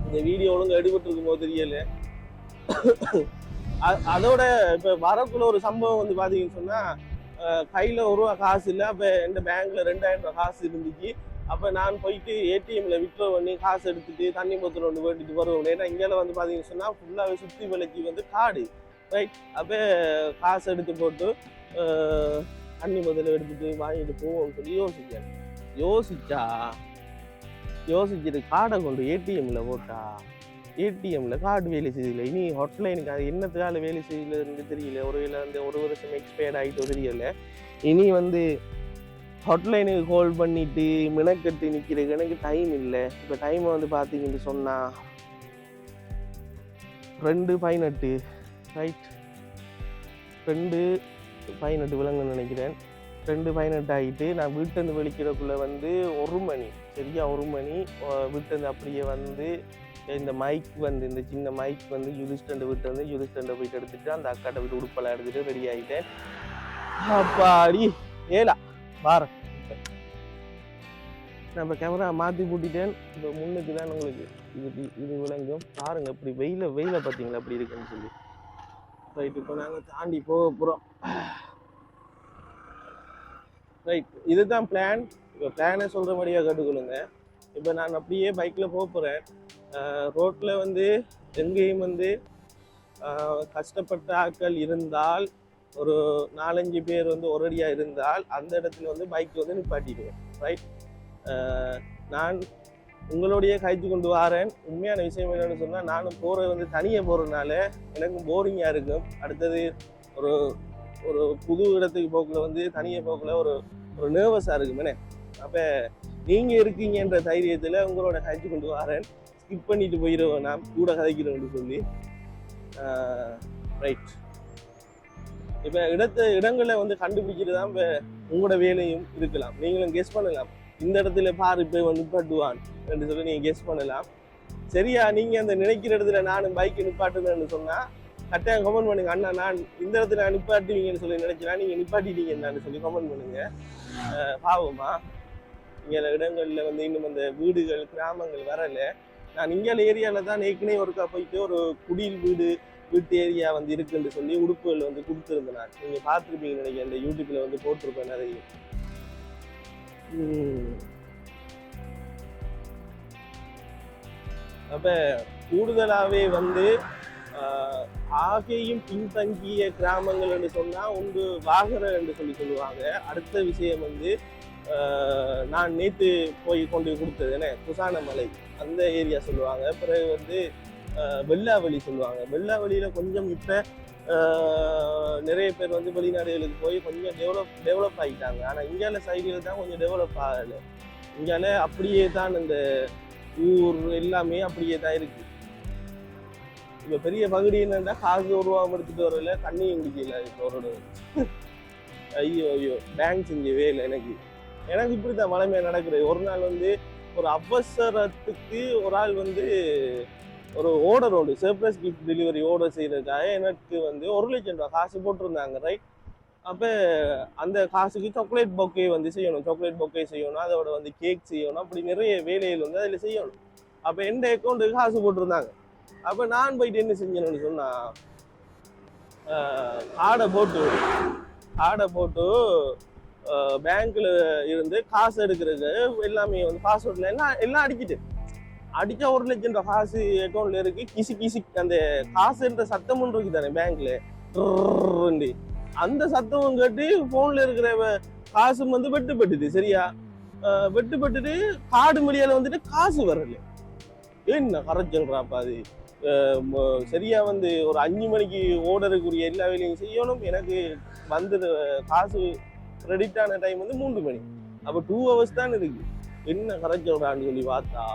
இந்த வீடியோ ஒழுங்கு எடுபட்டு இருக்கும் போது தெரியல. அதோட இப்ப வரக்குள்ள ஒரு சம்பவம் வந்து பாத்தீங்கன்னு சொன்னா, கையில ₹1 காசு இல்லை. அப்ப எந்த பேங்க்ல 2000 காசு இருந்துச்சு. அப்ப நான் போயிட்டு ஏடிஎம்ல விட்ரோ பண்ணி காசு எடுத்துட்டு தண்ணி போத்தல் ஒன்று வேண்டிட்டு வருவோம். ஏன்னா இங்கெல்லாம் வந்து பாத்தீங்கன்னு சொன்னா ஃபுல்லாவே சுத்தி விலைக்கு வந்து காடு. ரைட். அப்ப காசு எடுத்து போட்டு தண்ணி முதல்ல எடுத்துட்டு வாங்கிட்டு போவோம்னு சொல்லி யோசிச்சுட்டு காடை கொண்டு ஏடிஎம்ல போட்டா ஏடிஎம்ல கார்டு வேலை செய்யல. இனி ஹாட்லைனுக்கு அது என்னத்துக்கால வேலை செய்யலன்னு தெரியல. ஒரு வருஷம் எக்ஸ்பயர்ட் ஆகிட்டு தெரியல. இனி வந்து ஹாட்லைனுக்கு கால் பண்ணிட்டு மினக்கட்டு நிற்கிறதுக்கு எனக்கு டைம் இல்லை. இப்போ டைமை வந்து பார்த்தீங்கன்னு சொன்னால் 2:18. ரைட். 2:18 விலங்குன்னு நினைக்கிறேன். 2:18 ஆகிட்டு நான் வீட்டிலேருந்து வெளிக்கிறதுக்குள்ளே வந்து 1 மணி, சரியா 1 மணி. வீட்டிலேருந்து அப்படியே வந்து இந்த மைக் வந்து இந்த சின்ன மைக் வந்து யுதிஷ்டண்டை வீட்டு வந்து யுதிஷ்டண்டை போயிட்டு எடுத்துட்டு அந்த அக்காட்ட வீட்டு உடுப்பெல்லாம் எடுத்துட்டு ரெடி ஆகிட்டேன். அப்பாடி ஏலா பாரு நான் இப்போ கேமரா மாற்றி பூட்டிட்டேன். இப்போ முன்னுக்கு தான் உங்களுக்கு இது விளங்கும். பாருங்க இப்படி வெயில பார்த்தீங்களா அப்படி இருக்குன்னு சொல்லி. ரைட், இப்போ நாங்கள் தாண்டி போக போகிறோம். ரைட், இதுதான் பிளான். இப்போ பிளானை சொல்கிறபடியாக கேட்டுக்கொள்ளுங்க. இப்போ நான் அப்படியே பைக்கில் போக போகிறேன். ரோட்டில் வந்து எங்கேயும் வந்து கஷ்டப்பட்ட ஆட்கள் இருந்தால், ஒரு 4-5 பேர் வந்து ஒரடியாக இருந்தால் அந்த இடத்துல வந்து பைக் வந்து நிப்பாட்டிடுவேன். ரைட், நான் உங்களுடைய கைத்து கொண்டு வரேன். உண்மையான விஷயம் என்னென்னு சொன்னால், நானும் போகிறது வந்து தனியாக போகிறதுனால எனக்கும் போரிங்காக இருக்கும். அடுத்தது ஒரு ஒரு புது இடத்துக்கு போக்கில் வந்து தனியாக போக்கில் ஒரு நர்வஸாக இருக்குமே. அப்போ நீங்கள் இருக்கீங்கன்ற தைரியத்தில் உங்களோட கைத்து கொண்டு வரேன். ஸ்கிப் பண்ணிட்டு போயிடுவேன், நான் கூட கதைக்கிறேன்னு சொல்லி. ரைட், இப்போ இடங்களை வந்து கண்டுபிடிக்கிறது தான் இப்போ உங்களோட வேலையும் இருக்கலாம். நீங்களும் கெஸ் பண்ணலாம், இந்த இடத்துல பாரு இப்போ வந்து நிப்பாட்டுவான் என்று சொல்லி நீங்கள் கெஸ் பண்ணலாம். சரியா, நீங்கள் அந்த நினைக்கிற இடத்துல நானும் பைக்கு நிப்பாட்டுனேன்னு சொன்னால் கட்டாயம் கமெண்ட் பண்ணுங்க. அண்ணா நான் இந்த இடத்துல நிப்பாட்டுவீங்கன்னு சொல்லி நினைச்சா நீங்கள் நிப்பாட்டிட்டீங்கன்னு சொல்லி கமெண்ட் பண்ணுங்க. பாவமா இங்கே இடங்களில் வந்து இன்னும் அந்த வீடுகள் கிராமங்கள் வரலை. நான் இங்கே ஏரியாவில் தான் ஏற்கனவே ஒருக்கா போயிட்டு ஒரு குடியில் வீட்டு ஏரியா வந்து இருக்குன்னு சொல்லி உடுப்புகள் வந்து கொடுத்துருந்தேன். நான் நீங்கள் பார்த்துருப்பீங்கன்னு நினைக்கிறேன், இந்த யூடியூப்பில் வந்து போட்டிருப்பேன் நிறைய. அப்ப கூடுதலாகவே வந்து ஆகையும் பின்தங்கிய கிராமங்கள் என்று சொன்னா ஒன்று வாகர என்று சொல்லுவாங்க. அடுத்த விஷயம் வந்து நான் நேற்று போய் கொண்டு கொடுத்தது என்ன குசானமலை அந்த ஏரியா சொல்லுவாங்க. பிறகு வந்து வெள்ளாவளி சொல்லுவாங்க. வெள்ளாவளியில கொஞ்சம் இப்ப நிறைய பேர் வந்து வெளிநாடுகளுக்கு போய் கொஞ்சம் டெவலப் ஆகிட்டாங்க. ஆனால் இந்தியாவில சைடில் தான் கொஞ்சம் டெவலப் ஆகலை. இந்தியாவில அப்படியே தான் இந்த ஊர் எல்லாமே அப்படியே தான் இருக்கு. இப்போ பெரிய பகுதி என்னன்னா காசு உருவாம எடுத்துட்டு வரல, தண்ணியும் குடிக்கல. இப்போ ஒரு ஐயோ பேங்க் செஞ்ச வேலை எனக்கு இப்படித்தான் மலைமையா நடக்குது. ஒரு நாள் வந்து ஒரு அவசரத்துக்கு ஒரு ஆள் வந்து ஒரு ஆர்டர் உண்டு, சர்ப்ரைஸ் கிஃப்ட் டெலிவரி ஆர்டர் செய்யறதுக்காக எனக்கு வந்து 1 லட்சம் ரூபாய் காசு போட்டிருந்தாங்க. ரைட், அப்போ அந்த காசுக்கு சாக்லேட் பொக்கே வந்து செய்யணும், சாக்லேட் பொக்கே செய்யணும், அதோட வந்து கேக் செய்யணும், அப்படி நிறைய வேலைகள் வந்து அதில் செய்யணும். அப்போ எந்த அக்கௌண்ட்டுக்கு காசு போட்டிருந்தாங்க. அப்போ நான் போயிட்டு என்ன செஞ்சேன்னு சொன்னால், கார்டை போட்டு பேங்க்கில் இருந்து காசு எடுக்கிறது எல்லாமே வந்து பாஸ்வேர்டில் எல்லாம் அடிச்சா 1 லட்சம் ரூபாய் காசு அக்கௌண்ட்ல இருக்கு. கிசி அந்த காசுன்ற சத்தம் ஒன்று இருக்கு தானே பேங்க்ல, அந்த சத்தமும் கேட்டு போன்ல இருக்கிற காசும் வந்து வெட்டுப்பட்டுது. சரியா, வெட்டுப்பட்டுட்டு கார்டு மீடியால வந்துட்டு காசு வரல. என்ன கரைச்சல்றாப்பா அது. சரியா வந்து ஒரு 5 மணிக்கு ஓர்டருக்குரிய எல்லா வேலையும் செய்யணும். எனக்கு வந்து காசு கிரெடிட் ஆன டைம் வந்து 3 மணி. அப்போ 2 ஹவர்ஸ் தான் இருக்கு. என்ன கரைச்சல்றான்னு சொல்லி பார்த்தா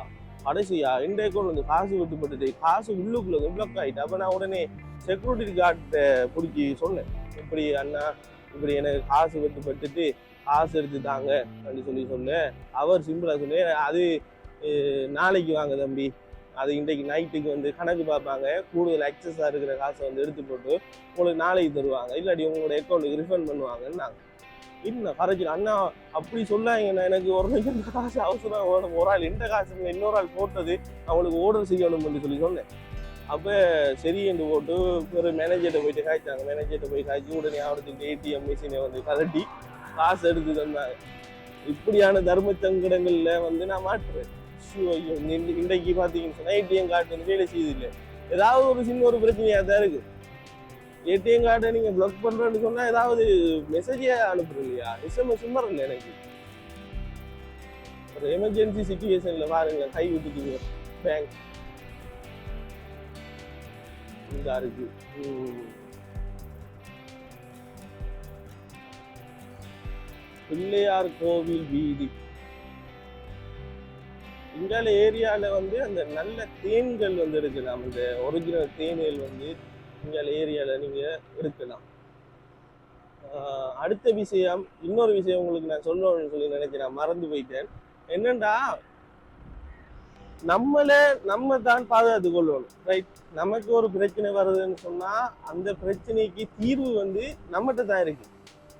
கடைசியா இந்த அக்கௌண்ட் வந்து காசு வெட்டுப்பட்டுட்டு காசு உள்ளுக்குள்ள பிளாக் ஆகிட்டு. அப்போ நான் உடனே செக்யூரிட்டி கார்டை பிடிச்சி சொன்னேன், இப்படி அண்ணா இப்படி எனக்கு காசு வெட்டுப்பட்டுட்டு காசு எடுத்து தாங்க அப்படின்னு சொன்னேன். அவர் சிம்பிளா சொன்னேன், அது நாளைக்கு வாங்க தம்பி, அது இன்றைக்கு நைட்டுக்கு வந்து கணக்கு பார்ப்பாங்க, கூடுதல் எக்ஸஸாக இருக்கிற காசை வந்து எடுத்து போட்டு உங்களுக்கு நாளைக்கு தருவாங்க, இல்லாட்டி உங்களோட அக்கௌண்ட்டுக்கு ரிஃபண்ட் பண்ணுவாங்கன்னு நாங்கள் இன்னும் கரைச்சிடும். அண்ணா அப்படி சொல்லாங்கன்னா எனக்கு 1 லட்சம் காசு அவசரம், ஒரு ஆள் எந்த காசு இன்னொரு ஆள் போட்டது அவங்களுக்கு ஆர்டர் செய்யணும்னு சொல்லி சொன்னேன். அப்போ சரி என்று போட்டு ஒரு மேனேஜர்கிட்ட போயிட்டு காய்ச்சாங்க. மேனேஜர்கிட்ட போய் காய்ச்சி உடனே அவருக்கு ஏடிஎம் மிஷினை வந்து கலட்டி காசு எடுத்து தந்தாங்க. இப்படியான தர்ம சங்கடங்கள்ல வந்து நான் மாட்டுறேன். ஐயோ, இன்றைக்கு பார்த்தீங்கன்னு சொன்னால் ஏடிஎம் கார்டு வந்து வேலை செய்யுது. ஏதாவது ஒரு சின்ன ஒரு பிரச்சனையாக தான் இருக்கு. ஏடிஎம் கார்டை நீங்கள் பிளாக் பண்ணுறேன்னு சொன்னால் ஏதாவது மெசேஜே அனுப்புறது இல்லையா, எஸ்எம்எஸ் வரல. எனக்கு ஒரு எமர்ஜென்சி சிச்சுவேஷனில் பாருங்க கை விட்டுட்டீங்க பேங்க் இந்த இருக்கு. பிள்ளையார் கோவில் வீதி இங்கால ஏரியாவில் வந்து அந்த நல்ல தேன்கள் வந்து எடுக்கலாம். அந்த ஒரிஜினல் தேன்கள் வந்து இங்கால ஏரியாவில் நீங்கள் எடுக்கலாம். அடுத்த விஷயம், இன்னொரு விஷயம் உங்களுக்கு நான் சொல்லணும்னு சொல்லி நினைக்கிறேன், மறந்து போயிட்டேன். என்னண்டா, நம்ம தான் பாதுகாத்து கொள்ளணும். ரைட், நமக்கு ஒரு பிரச்சனை வருதுன்னு சொன்னால் அந்த பிரச்சனைக்கு தீர்வு வந்து நம்மகிட்ட தான் இருக்கு.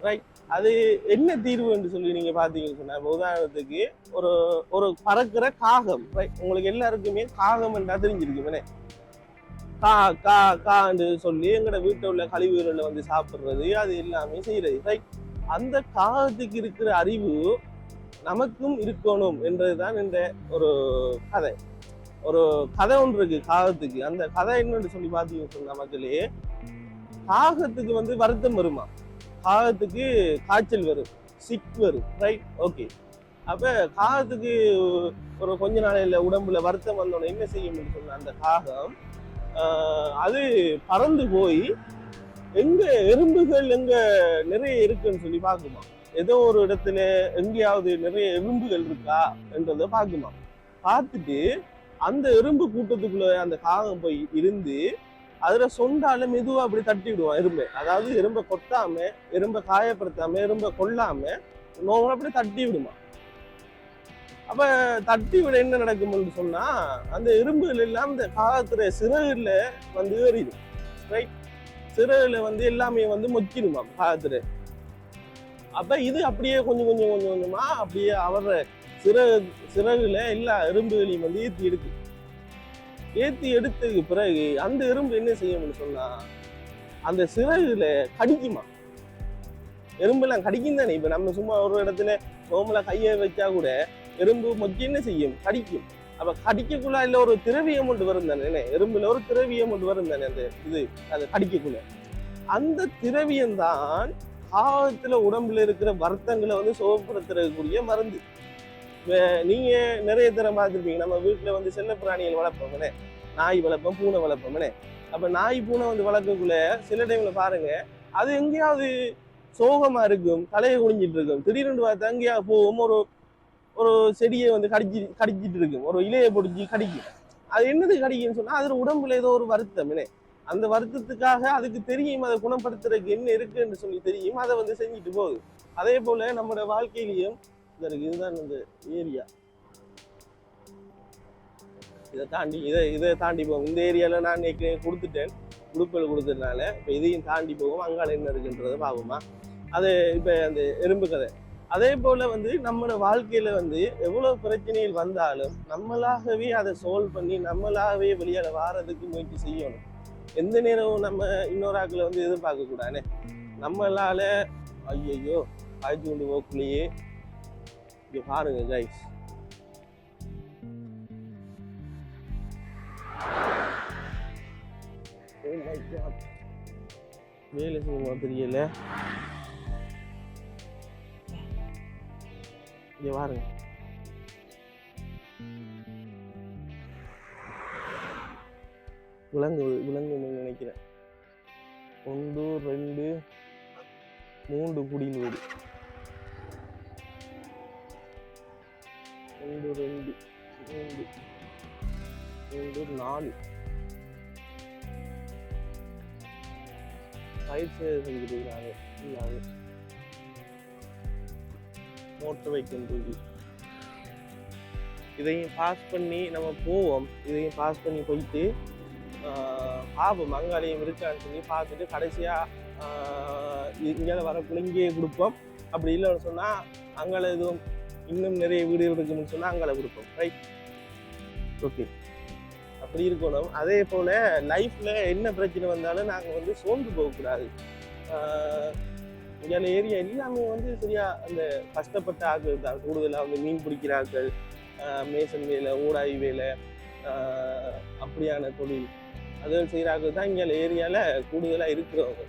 ரைட், அது என்ன தீர்வு என்று சொல்லி நீங்க பாத்தீங்கன்னு சொன்னா, உதாரணத்துக்கு ஒரு ஒரு பறக்கிற காகம், உங்களுக்கு எல்லாருக்குமே காகம் என்றா தெரிஞ்சிருக்குமே. கா கா கான்னு சொல்லி எங்கட வீட்டில் உள்ள கழிவுகளை வந்து சாப்பிடுறது, அது எல்லாமே செய்யறது, ரைட். அந்த காகத்துக்கு இருக்கிற அறிவு நமக்கும் இருக்கணும் என்றதுதான் இந்த ஒரு கதை. ஒரு கதை ஒன்று இருக்கு காகத்துக்கு. அந்த கதை என்னன்னு சொல்லி பாத்தீங்கன்னு சொன்னா, மக்களே, காகத்துக்கு வந்து வருத்தம் வருமா, காகத்துக்கு காய்ச்சல் வரும், சிக் வரும், ரைட். ஓகே, அப்ப காகத்துக்கு ஒரு கொஞ்ச நாளையில உடம்புல வருத்தம் வந்தோடனே என்ன செய்யும் சொன்ன அந்த காகம் அது பறந்து போய் எங்க எறும்புகள் எங்க நிறைய இருக்குன்னு சொல்லி பார்க்குமா. ஏதோ ஒரு இடத்துல எங்கேயாவது நிறைய எறும்புகள் இருக்கா என்றதை பார்க்குமா. பார்த்துட்டு அந்த எறும்பு கூட்டத்துக்குள்ள அந்த காகம் போய் இருந்து அதுல சொந்தால மெதுவா அப்படி தட்டி விடுவான் எறும்பை. அதாவது எறும்பை கொத்தாம, எறும்பை காயப்படுத்தாம, எறும்பை கொல்லாம நோவை அப்படி தட்டி விடுமா. அப்ப தட்டி விட என்ன நடக்கும்னு சொன்னா, அந்த எறும்புகள் எல்லாம் இந்த காகத்துல சிறகுல வந்து ஏறிடும், ரைட். சிறகுல வந்து எல்லாமே வந்து மொக்கிடுமா காகத்துல. அப்ப இது அப்படியே கொஞ்சம் கொஞ்சம் கொஞ்சம் கொஞ்சமா அப்படியே அவர சிறகுல எல்லா எறும்புகளையும் வந்து ஏத்தி எடுத்ததுக்கு பிறகு அந்த எறும்பு என்ன செய்யும்னு சொன்னா, அந்த சிறகுல கடிக்குமா. எறும்புலாம் கடிக்கும் தானே. இப்ப நம்ம சும்மா ஒரு இடத்துல நோம்புல கையை வச்சா கூட எறும்பு மொக்கி என்ன செய்யும், கடிக்கும். அப்ப கடிக்கக்குள்ள இல்ல ஒரு திரவியம் ஒன்று வரும் தானே, எறும்புல ஒரு திரவியம் ஒன்று வரும் தானே, அந்த இது அது கடிக்கக்குள்ள. அந்த திரவியம் தான் காகத்துல உடம்புல இருக்கிற வருத்தங்களை வந்து சுகப்படுத்துறதுக்குரிய மருந்து. நீங்க நிறைய தரம் பார்த்துருப்பீங்க, நம்ம வீட்டுல வந்து செல்ல பிராணிகள் வளர்ப்போம்னே, நாய் வளர்ப்போம், பூனை வளர்ப்போம்னே. அப்ப நாய் பூனை வந்து வளர்க்கக்குள்ள சில டைம்ல பாருங்க, அது எங்கேயாவது சோகமா இருக்கும், தலையை குனிஞ்சிட்டு இருக்கும். திடீர்னு பார்த்தா எங்கேயாவது போகும், ஒரு செடியை வந்து கடிச்சிட்டு இருக்கும், ஒரு இலையை பிடிச்சி கடிக்கும். அது என்னது கடிக்குன்னு சொன்னா, அதுல உடம்புல ஏதோ ஒரு வருத்தம். அந்த வருத்தத்துக்காக அதுக்கு தெரியும் அதை குணப்படுத்துறதுக்கு என்ன இருக்குன்னு சொல்லி தெரியும், அதை வந்து செஞ்சுட்டு போகுது. அதே போல நம்மளோட வாழ்க்கையிலையும் இதுதான் இந்த ஏரியா. இதை தாண்டி போகும். இந்த ஏரியால நான் கொடுத்துட்டேன், உடுப்பல் கொடுத்ததுனால இப்ப இதையும் தாண்டி போகும். அங்கால என்ன இருக்குன்றத பாப்போமா. அது இப்ப அந்த எறும்பு கதை. அதே போல வந்து நம்மளோட வாழ்க்கையில வந்து எவ்வளவு பிரச்சனைகள் வந்தாலும் நம்மளாகவே அதை சால்வ் பண்ணி நம்மளாகவே வெளியால வாரதுக்கு முயற்சி செய்யணும். எந்த நேரமும் நம்ம இன்னொரு ஆக்களை வந்து எதிர்பார்க்க கூடாது. நம்மளால ஐயோ காய்ச்சி கொண்டு போக்குள்ளேயே இங்க பாருங்க கைஸ், வேலை செய்யுமா தெரியல. இங்க பாருங்க, விலங்கு நினைக்கிறேன். 1 2 3 குடில் வீடு. 1 2 3 4 பயிர் செஞ்சுருக்காங்க. மோட்டர் வைக்கின்றது. இதையும் பாஸ் பண்ணி நம்ம போவோம். இதையும் பாஸ் பண்ணி போயிட்டு பார்ப்போம் அங்காலையும் இருக்கான்னு சொல்லி பார்த்துட்டு கடைசியா இங்கே வரக்குள்ள இங்கேயே கொடுப்போம். அப்படி இல்லைன்னு சொன்னா அங்கால எதுவும் இன்னும் நிறைய வீடு இருக்குன்னு சொன்னா அங்கால கொடுப்போம், ரைட். ஓகே, அப்படி இருக்கணும். அதே போல லைஃப்ல என்ன பிரச்சனை வந்தாலும் நாங்கள் வந்து சோர்ந்து போகக்கூடாது. இங்கே ஏரியா எல்லாமே வந்து சரியா அந்த கஷ்டப்பட்ட ஆட்கள் தான் கூடுதலாக வந்து மீன் பிடிக்கிற ஆட்கள், மேசன் வேலை, ஊடாய் வேலை, அப்படியான தொழில் அதுவும் செய்கிற ஆட்கள் தான் இங்கே ஏரியாவில் கூடுதலாக இருக்கிறவங்க.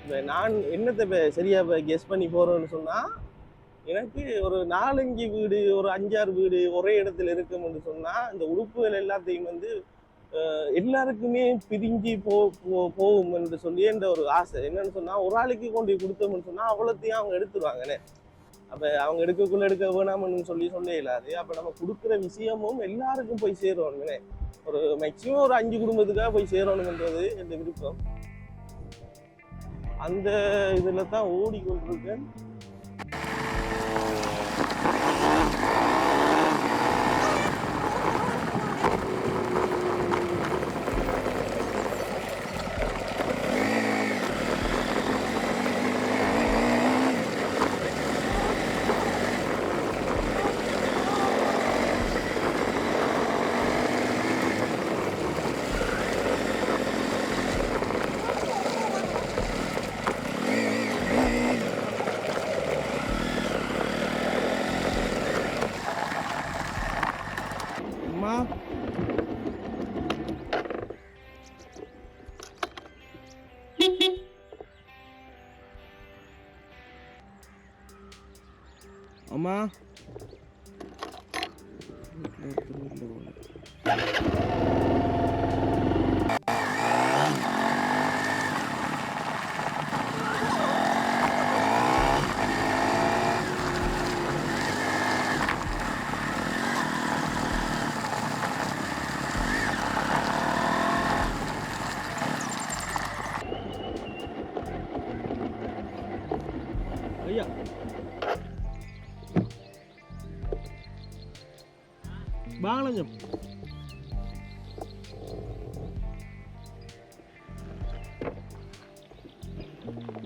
இப்போ நான் என்னத்தை சரியா கெஸ் பண்ணி போகிறோன்னு சொன்னால், எனக்கு ஒரு 4-5 வீடு, ஒரு 5-6 வீடு ஒரே இடத்துல இருக்கும்னு சொன்னால் இந்த உறுப்புகள் எல்லாத்தையும் வந்து எல்லாருக்குமே பிரிஞ்சு போகும் என்று சொல்லி என்ற ஒரு ஆசை. என்னன்னு சொன்னால், ஒரு ஆளுக்கு கொண்டு கொடுத்தோம்னு சொன்னால் அவ்வளோத்தையும் அவங்க எடுத்துருவாங்கண்ணே. அப்போ அவங்க எடுக்க வேணாம்னு சொல்லி இல்லாது. அப்போ நம்ம கொடுக்குற விஷயமும் எல்லாருக்கும் போய் சேரணுங்கண்ணே. ஒரு மேக்சிமம் ஒரு 5 குடும்பத்துக்காக போய் சேரணுன்றது என் விருப்பம். அந்த இதில் தான் ஓடிக்கொண்டிருக்கேன். அம்மா ஐயா வாங்கலஞ்சம்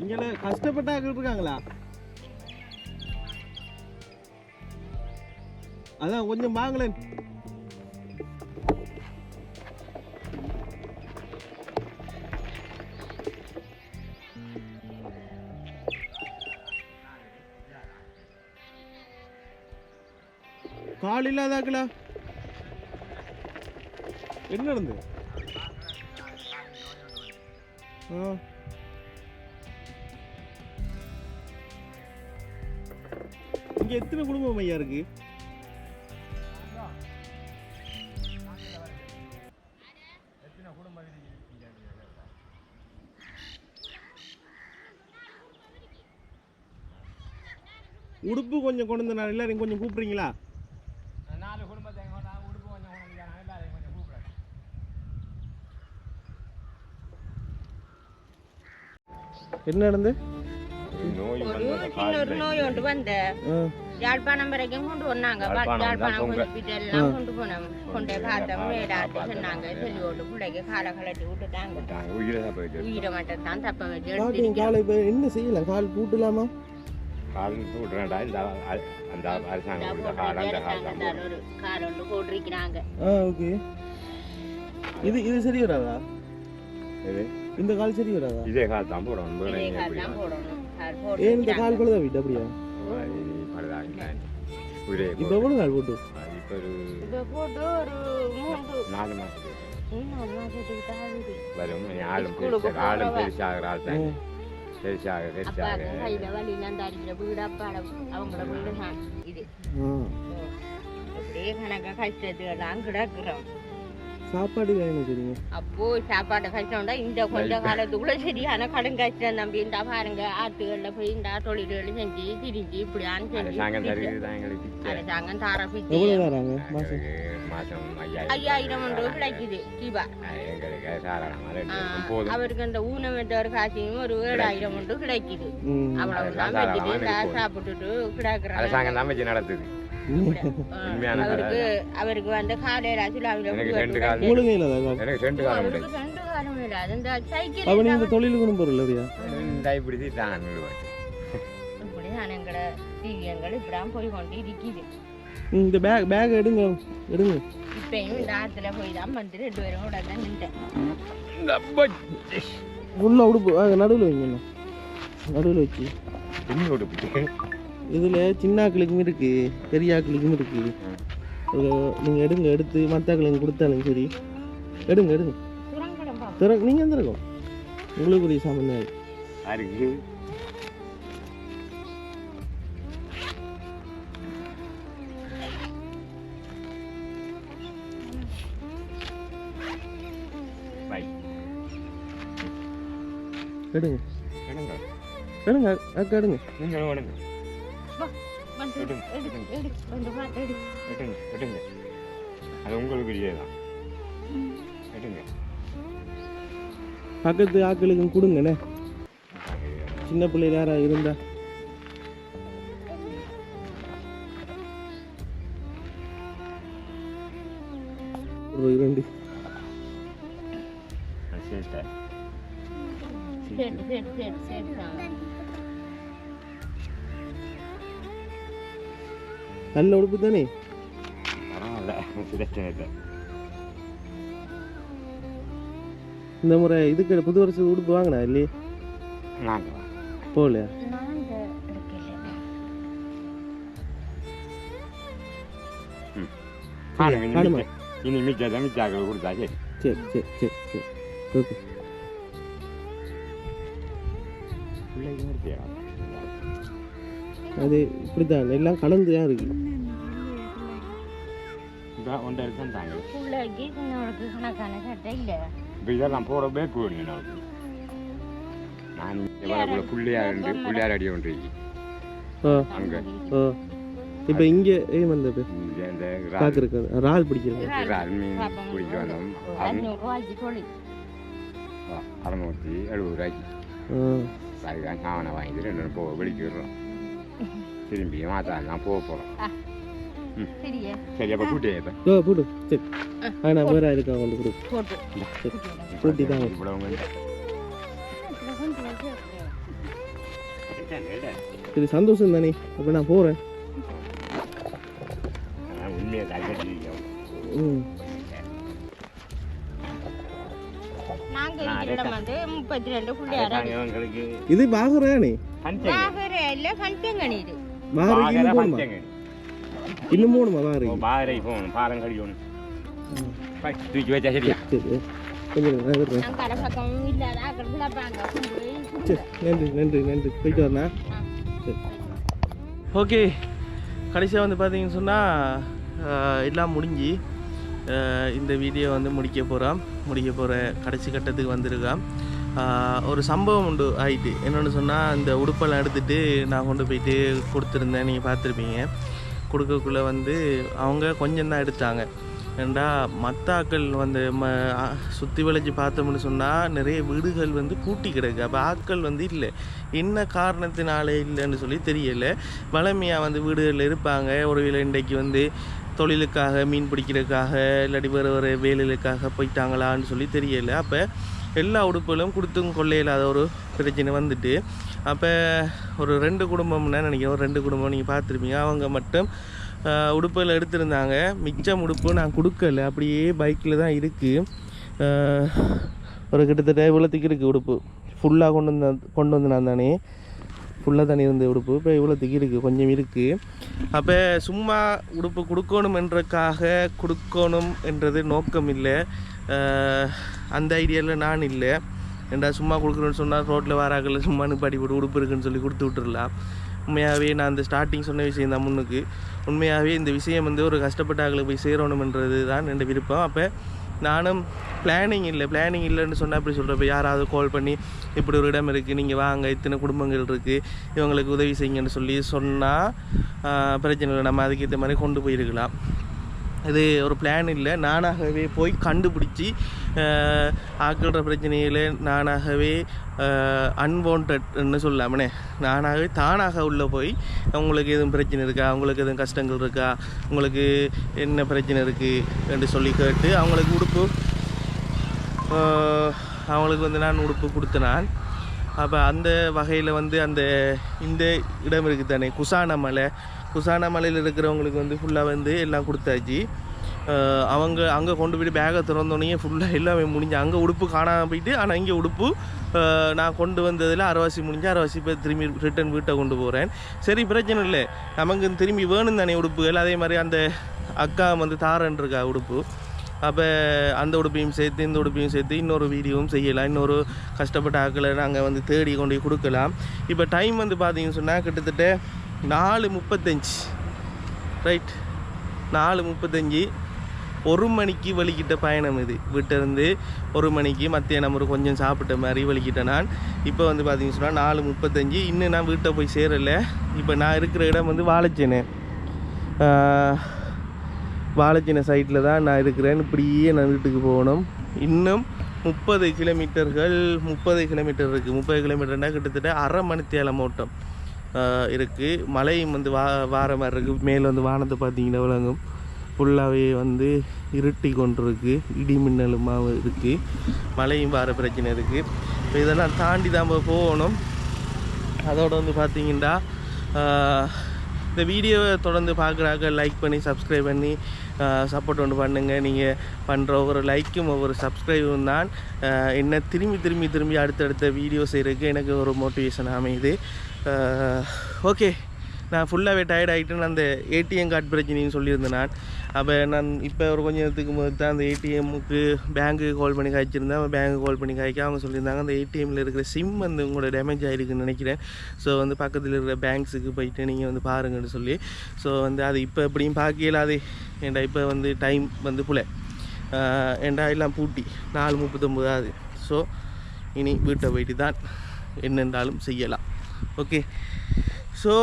இங்கே கஷ்டப்பட்டாக்கள் இருக்காங்களா? அதான் கொஞ்சம் வாங்கலேன். கால் இல்லாதாக்களா? என்ன நடந்து? இங்க எத்தனை குடும்பம் ஐயா இருக்கு? உடுப்பு கொஞ்சம் கொண்டு வந்து நான் எல்லாரையும் கொஞ்சம் கூப்பிடுறீங்களா? என்ன நடந்து? இன்னொரு நோய் ஒன்று வந்து யாழ்ப்பாணம் வரைக்கும் கொண்டு வந்தாங்க. யாழ்ப்பாணம் ஹாஸ்பிட்டல்லாம் கொண்டு போனோம். கொண்டே பார்த்தோம். டாக்டர் சொன்னாங்க சொல்லி பிள்ளைக்கு காலை கலட்டி விட்டுட்டாங்க. உயிரை மட்டும் தான் தப்ப வச்சு என்ன செய்யலாம்? கால் பூட்டலாமா? கால் போட்டுறேன்டா இந்த அந்த அரசாங்கம் ஒரு கால் ஒன்று போட்டிருக்கிறாங்க. ஓகே. இது சரி வராதா? இந்த கால் சரி வராதா? இதே கால் தான் போடணும். ஏன் இந்த கால் பழுதா விட்டு அப்படியா? இப்போ எவ்வளோ நாள் போட்டு? இப்போ ஒரு 4 மாதத்துக்கு வரும். ஆளும் பெருசாகிறாள் தான். சாப்பாடு அப்போ சாப்பாடு கஷ்டம்டா. இந்த கொஞ்ச காலத்துக்குள்ள சரியான கடன் கஷ்டம் தம்பி. இந்த பாருங்க ஆத்துகள்ல போய் இந்த தொழில்கள் செஞ்சு திரிஞ்சு இப்படியான்னு செஞ்சு அரசாங்கம் தார பிச்சு 5000 கிடைக்குது. தீபா அவருக்கு அந்த ஊனமென்ற காட்சியும் ஒரு 7000 கிடைக்குது. அவ்வளவுதான் வச்சுட்டு சாப்பிட்டுட்டு கிடக்குறாங்க. நடத்துது. அவருக்கு வந்து காலையில தொழிலுக்கு பொருள் போய் கொண்டு இருக்குது. இந்த பேக் எடுங்க எடுங்க. இப்பயும் இந்த ஆத்துல போய் தான் வந்து 2 பேரும் கூட தான் நின்றேன். உள்ள உடுப்பு நடுவில் வைங்க. நடுவில் வச்சு இதில் சின்ன ஆக்களுக்கும் இருக்கு, பெரிய ஆக்களுக்கும் இருக்கு. நீங்கள் எடுங்க. எடுத்து மற்ற ஆக்களுக்கு கொடுத்தாலும் சரி. எடுங்க எடுங்க. நீங்கள் எந்த இருக்கும் உங்களுக்குரிய சாமான் இருக்கு. எடுங்க எடுங்க அக்கா எடுங்க. அது உங்களுக்கு பக்கத்து ஆக்களுக்கும் கொடுங்கண்ணே. சின்ன பிள்ளைல யாரா இருந்தா ஒரு 2 நல்ல உடுப்பு தானே? இந்த முறை இதுக்கு புது வருஷம் உடுப்பு வாங்கினா இல்லையே? போகலையா? இனி மிச்சாக கொடுத்தா சரி. சரி சரி சரி சரி ஓகே. அது இப்படி தான் எல்லாம் கலந்து தான் இருக்குது. இதான் ஒன்றை தான் தாங்க பிள்ளைக்கு சின்னவளுக்கு கணக்கான சட்டை இல்லை. இப்போ இதெல்லாம் போகிற பேக் வேணும் நமக்கு. நான் வரக்குள்ள பிள்ளையார் அடி ஒன்று அங்கே இப்போ இங்கே வந்த இந்த பார்க்குறக்கு இறால் பிடிக்கிறது மீன் பிடிக்க வந்தோம் 670 அதுதான் அவனை வாங்கிட்டு 2 போ வெளிக்கு விடுறோம். திரும்பி மாத்தான் போக போகிறோம். சரி அப்போ கூட்டியே இப்போ போட்டு சரி. ஆனால் வேற இருக்கா கொண்டு கொடு கூட்டி தான் இவ்வளவு இது சந்தோஷம் தானே. அப்போ நான் போகிறேன். உண்மையை தள்ளி இது பாகரானே இன்னும் போகணுமா பாகரை போகணும் பாரம் கழிக்கணும் தூக்கி வச்சா சரியா நன்றி நன்றி நன்றி போயிட்டு வரேன். ஓகே கடைசியாக வந்து பார்த்தீங்கன்னு சொன்னால் எல்லாம் முடிஞ்சு இந்த வீடியோ வந்து முடிக்க போகிற கடைசி கட்டத்துக்கு வந்திருக்கான். ஒரு சம்பவம் உண்டு ஆயிட்டு. என்னென்னு சொன்னால் இந்த உடுப்பெல்லாம் எடுத்துகிட்டு நான் கொண்டு போயிட்டு கொடுத்துருந்தேன். நீங்கள் பார்த்துருப்பீங்க. கொடுக்கக்குள்ளே வந்து அவங்க கொஞ்சம் தான் எடுத்தாங்க. ஏண்டா மற்ற ஆக்கள் வந்து சுற்றி வளைச்சி பார்த்தோம்னு சொன்னால் நிறைய வீடுகள் வந்து பூட்டி கிடக்கு. அப்போ ஆட்கள் வந்து இல்லை, என்ன காரணத்தினாலே இல்லைன்னு சொல்லி தெரியலை. வளமையாக வந்து வீடுகளில் இருப்பாங்க. ஒருவேளை இன்றைக்கு வந்து தொழிலுக்காக மீன் பிடிக்கிறதுக்காக இல்லாட்டி வேறு வேலைகளுக்காக போயிட்டாங்களான்னு சொல்லி தெரியலை. அப்போ எல்லா உடுப்புகளும் கொடுத்தும் கொள்ளையில்லாத ஒரு பிரச்சனை வந்துட்டு அப்போ ஒரு 2 குடும்பம்னா நினைக்கிறேன். ஒரு 2 குடும்பம் நீங்கள் பார்த்துருப்பீங்க. அவங்க மட்டும் உடுப்புகள் எடுத்திருந்தாங்க. மிச்சம் உடுப்பு நான் கொடுக்கல, அப்படியே பைக்கில் தான் இருக்குது. ஒரு கிட்டத்தட்ட இவ்வளோத்துக்கு இருக்குது உடுப்பு. ஃபுல்லாக கொண்டு வந்து நான் தானே ஃபுல்லாக தானே இருந்த உடுப்பு. இப்போ இவ்வளோத்துக்கு இருக்குது, கொஞ்சம் இருக்குது. அப்போ சும்மா உடுப்பு கொடுக்கணும் என்றது நோக்கம் இல்லை. அந்த ஐடியாவில் நான் இல்லை. ஏண்டா சும்மா கொடுக்குறேன்னு சொன்னால் ரோட்டில் வாராக்கள் சும்மா நிப்பாடி போட்டு உடுப்பு இருக்குன்னு சொல்லி கொடுத்து விட்டுடலாம். உண்மையாகவே நான் அந்த ஸ்டார்டிங் சொன்ன விஷயம் தான் முன்னுக்கு. உண்மையாகவே இந்த விஷயம் வந்து ஒரு கஷ்டப்பட்ட ஆக்களை போய் சேரணுமென்றது தான் என்னோட விருப்பம். அப்போ நானும் பிளானிங் இல்லைன்னு சொன்னால் அப்படி சொல்கிறப்ப யாராவது கால் பண்ணி இப்படி ஒரு இடம் இருக்குது, நீங்கள் வாங்க, இத்தனை குடும்பங்கள் இருக்குது, இவங்களுக்கு உதவி செய்யுங்கன்னு சொல்லி சொன்னால் பிரச்சனை இல்லை. நம்ம அதுக்கேற்ற மாதிரி கொண்டு போயிருக்கலாம். இது ஒரு பிளான் இல்லை. நானாகவே போய் கண்டுபிடிச்சி ஆக்கிற பிரச்சனையில் நானாகவே அன்வான்ட்னு சொல்லாமனே நானாகவே தானாக உள்ளே போய் உங்களுக்கு எதுவும் பிரச்சனை இருக்கா, உங்களுக்கு எதுவும் கஷ்டங்கள் இருக்கா, உங்களுக்கு என்ன பிரச்சனை இருக்குது என்று சொல்லி கேட்டு அவங்களுக்கு வந்து நான் உடுப்பு கொடுத்தேன். அப்போ அந்த வகையில் வந்து இந்த இடம் இருக்குது தானே குசான மலையில் இருக்கிறவங்களுக்கு வந்து ஃபுல்லாக வந்து எல்லாம் கொடுத்தாச்சு. அவங்க அங்கே கொண்டு போய்ட்டு பேக்கை திறந்தோடனே ஃபுல்லாக எல்லாமே முடிஞ்சு அங்கே உடுப்பு காணாமல் போயிட்டு. ஆனால் இங்கே உடுப்பு நான் கொண்டு வந்ததில் அரைவாசி முடிஞ்சு அரைவாசி இப்போ திரும்பி ரிட்டன் வீட்டை கொண்டு போகிறேன். சரி பிரச்சனை இல்லை, நமக்கு திரும்பி வேணும் தானே உடுப்புகள். அதே மாதிரி அந்த அக்கா வந்து தாரன் இருக்கா உடுப்பு. அப்போ அந்த உடுப்பையும் சேர்த்து இந்த உடுப்பையும் சேர்த்து இன்னொரு வீடியோவும் செய்யலாம். இன்னொரு கஷ்டப்பட்ட ஆக்களை நாங்கள் வந்து தேடி கொண்டு போய் கொடுக்கலாம். இப்போ டைம் வந்து பார்த்தீங்கன்னு சொன்னால் கிட்டத்தட்ட 4:35 ரைட். 4:35 1 மணிக்கு வலிக்கிட்ட பயணம் இது. வீட்டிலேருந்து 1 மணிக்கு மத்தியானம் ஒரு கொஞ்சம் சாப்பிட்ட மாதிரி வலிக்கிட்டேன் நான். இப்போ வந்து பார்த்தீங்கன்னு சொன்னால் 4:35. இன்னும் நான் வீட்டை போய் சேரலை. இப்போ நான் இருக்கிற இடம் வந்து வாழைச்சினை சைட்டில் தான் நான் இருக்கிறேன். இப்படியே நான் வீட்டுக்கு போகணும். இன்னும் 30 கிலோமீட்டர் இருக்குது. 30 கிலோமீட்டர்னா கிட்டத்தட்ட அரை மணித்தேலம் ஓட்டம் இருக்குது. மழையும் வந்து வார மாதிரி இருக்குது. மேலே வந்து வானத்தை பார்த்தீங்கன்னா விளங்கும். ஃபுல்லாகவே வந்து இருட்டி கொண்டிருக்கு. இடி மின்னலுமாக இருக்குது. மழையும் வார பிரச்சனை இருக்குது. இப்போ இதெல்லாம் தாண்டி தான் போகணும். அதோடு வந்து பார்த்தீங்கன்னா இந்த வீடியோவை தொடர்ந்து பார்க்குறாங்க லைக் பண்ணி சப்ஸ்கிரைப் பண்ணி சப்போர்ட் ஒன்று பண்ணுங்கள். நீங்கள் பண்ணுற ஒவ்வொரு லைக்கும் ஒவ்வொரு சப்ஸ்கிரைபும் தான் என்ன திரும்பி அடுத்தடுத்த வீடியோ செய்கிறதுக்கு எனக்கு ஒரு மோட்டிவேஷன் அமையுது. ஓகே, நான் ஃபுல்லாகவே டயர்ட் ஆகிட்டேன்னு அந்த ஏடிஎம் கார்டு பிரச்சனைன்னு சொல்லியிருந்தேன் நான். அப்போ நான் இப்போ ஒரு கொஞ்சம் நேரத்துக்கு முதல் தான் அந்த ஏடிஎம்முக்கு பேங்க்குக்கு கால் பண்ணி காய்ச்சிருந்தேன். அவன் பேங்க்கு கால் பண்ணி காய்க்க அவங்க சொல்லியிருந்தாங்க அந்த ஏடிஎம்மில் இருக்கிற சிம் வந்து உங்களோட டேமேஜ் ஆகிருக்குன்னு நினைக்கிறேன். ஸோ வந்து பக்கத்தில் இருக்கிற பேங்க்ஸுக்கு போயிட்டு நீங்கள் வந்து பாருங்கன்னு சொல்லி. ஸோ வந்து அது இப்போ எப்படியும் பார்க்கல அது ஏண்டா இப்போ வந்து டைம் வந்து புல ஏண்டா எல்லாம் பூட்டி 4:39 ஆகுது. ஸோ இனி வீட்டை போயிட்டு தான் என்னென்றாலும் செய்யலாம். ஓகே, ஸோ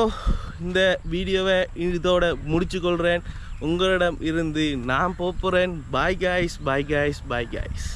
இந்த வீடியோவை இதோட முடிச்சுக்கொள்கிறேன். உங்களிடம் இருந்து நான் போகிறேன். Bye guys, bye guys, bye guys.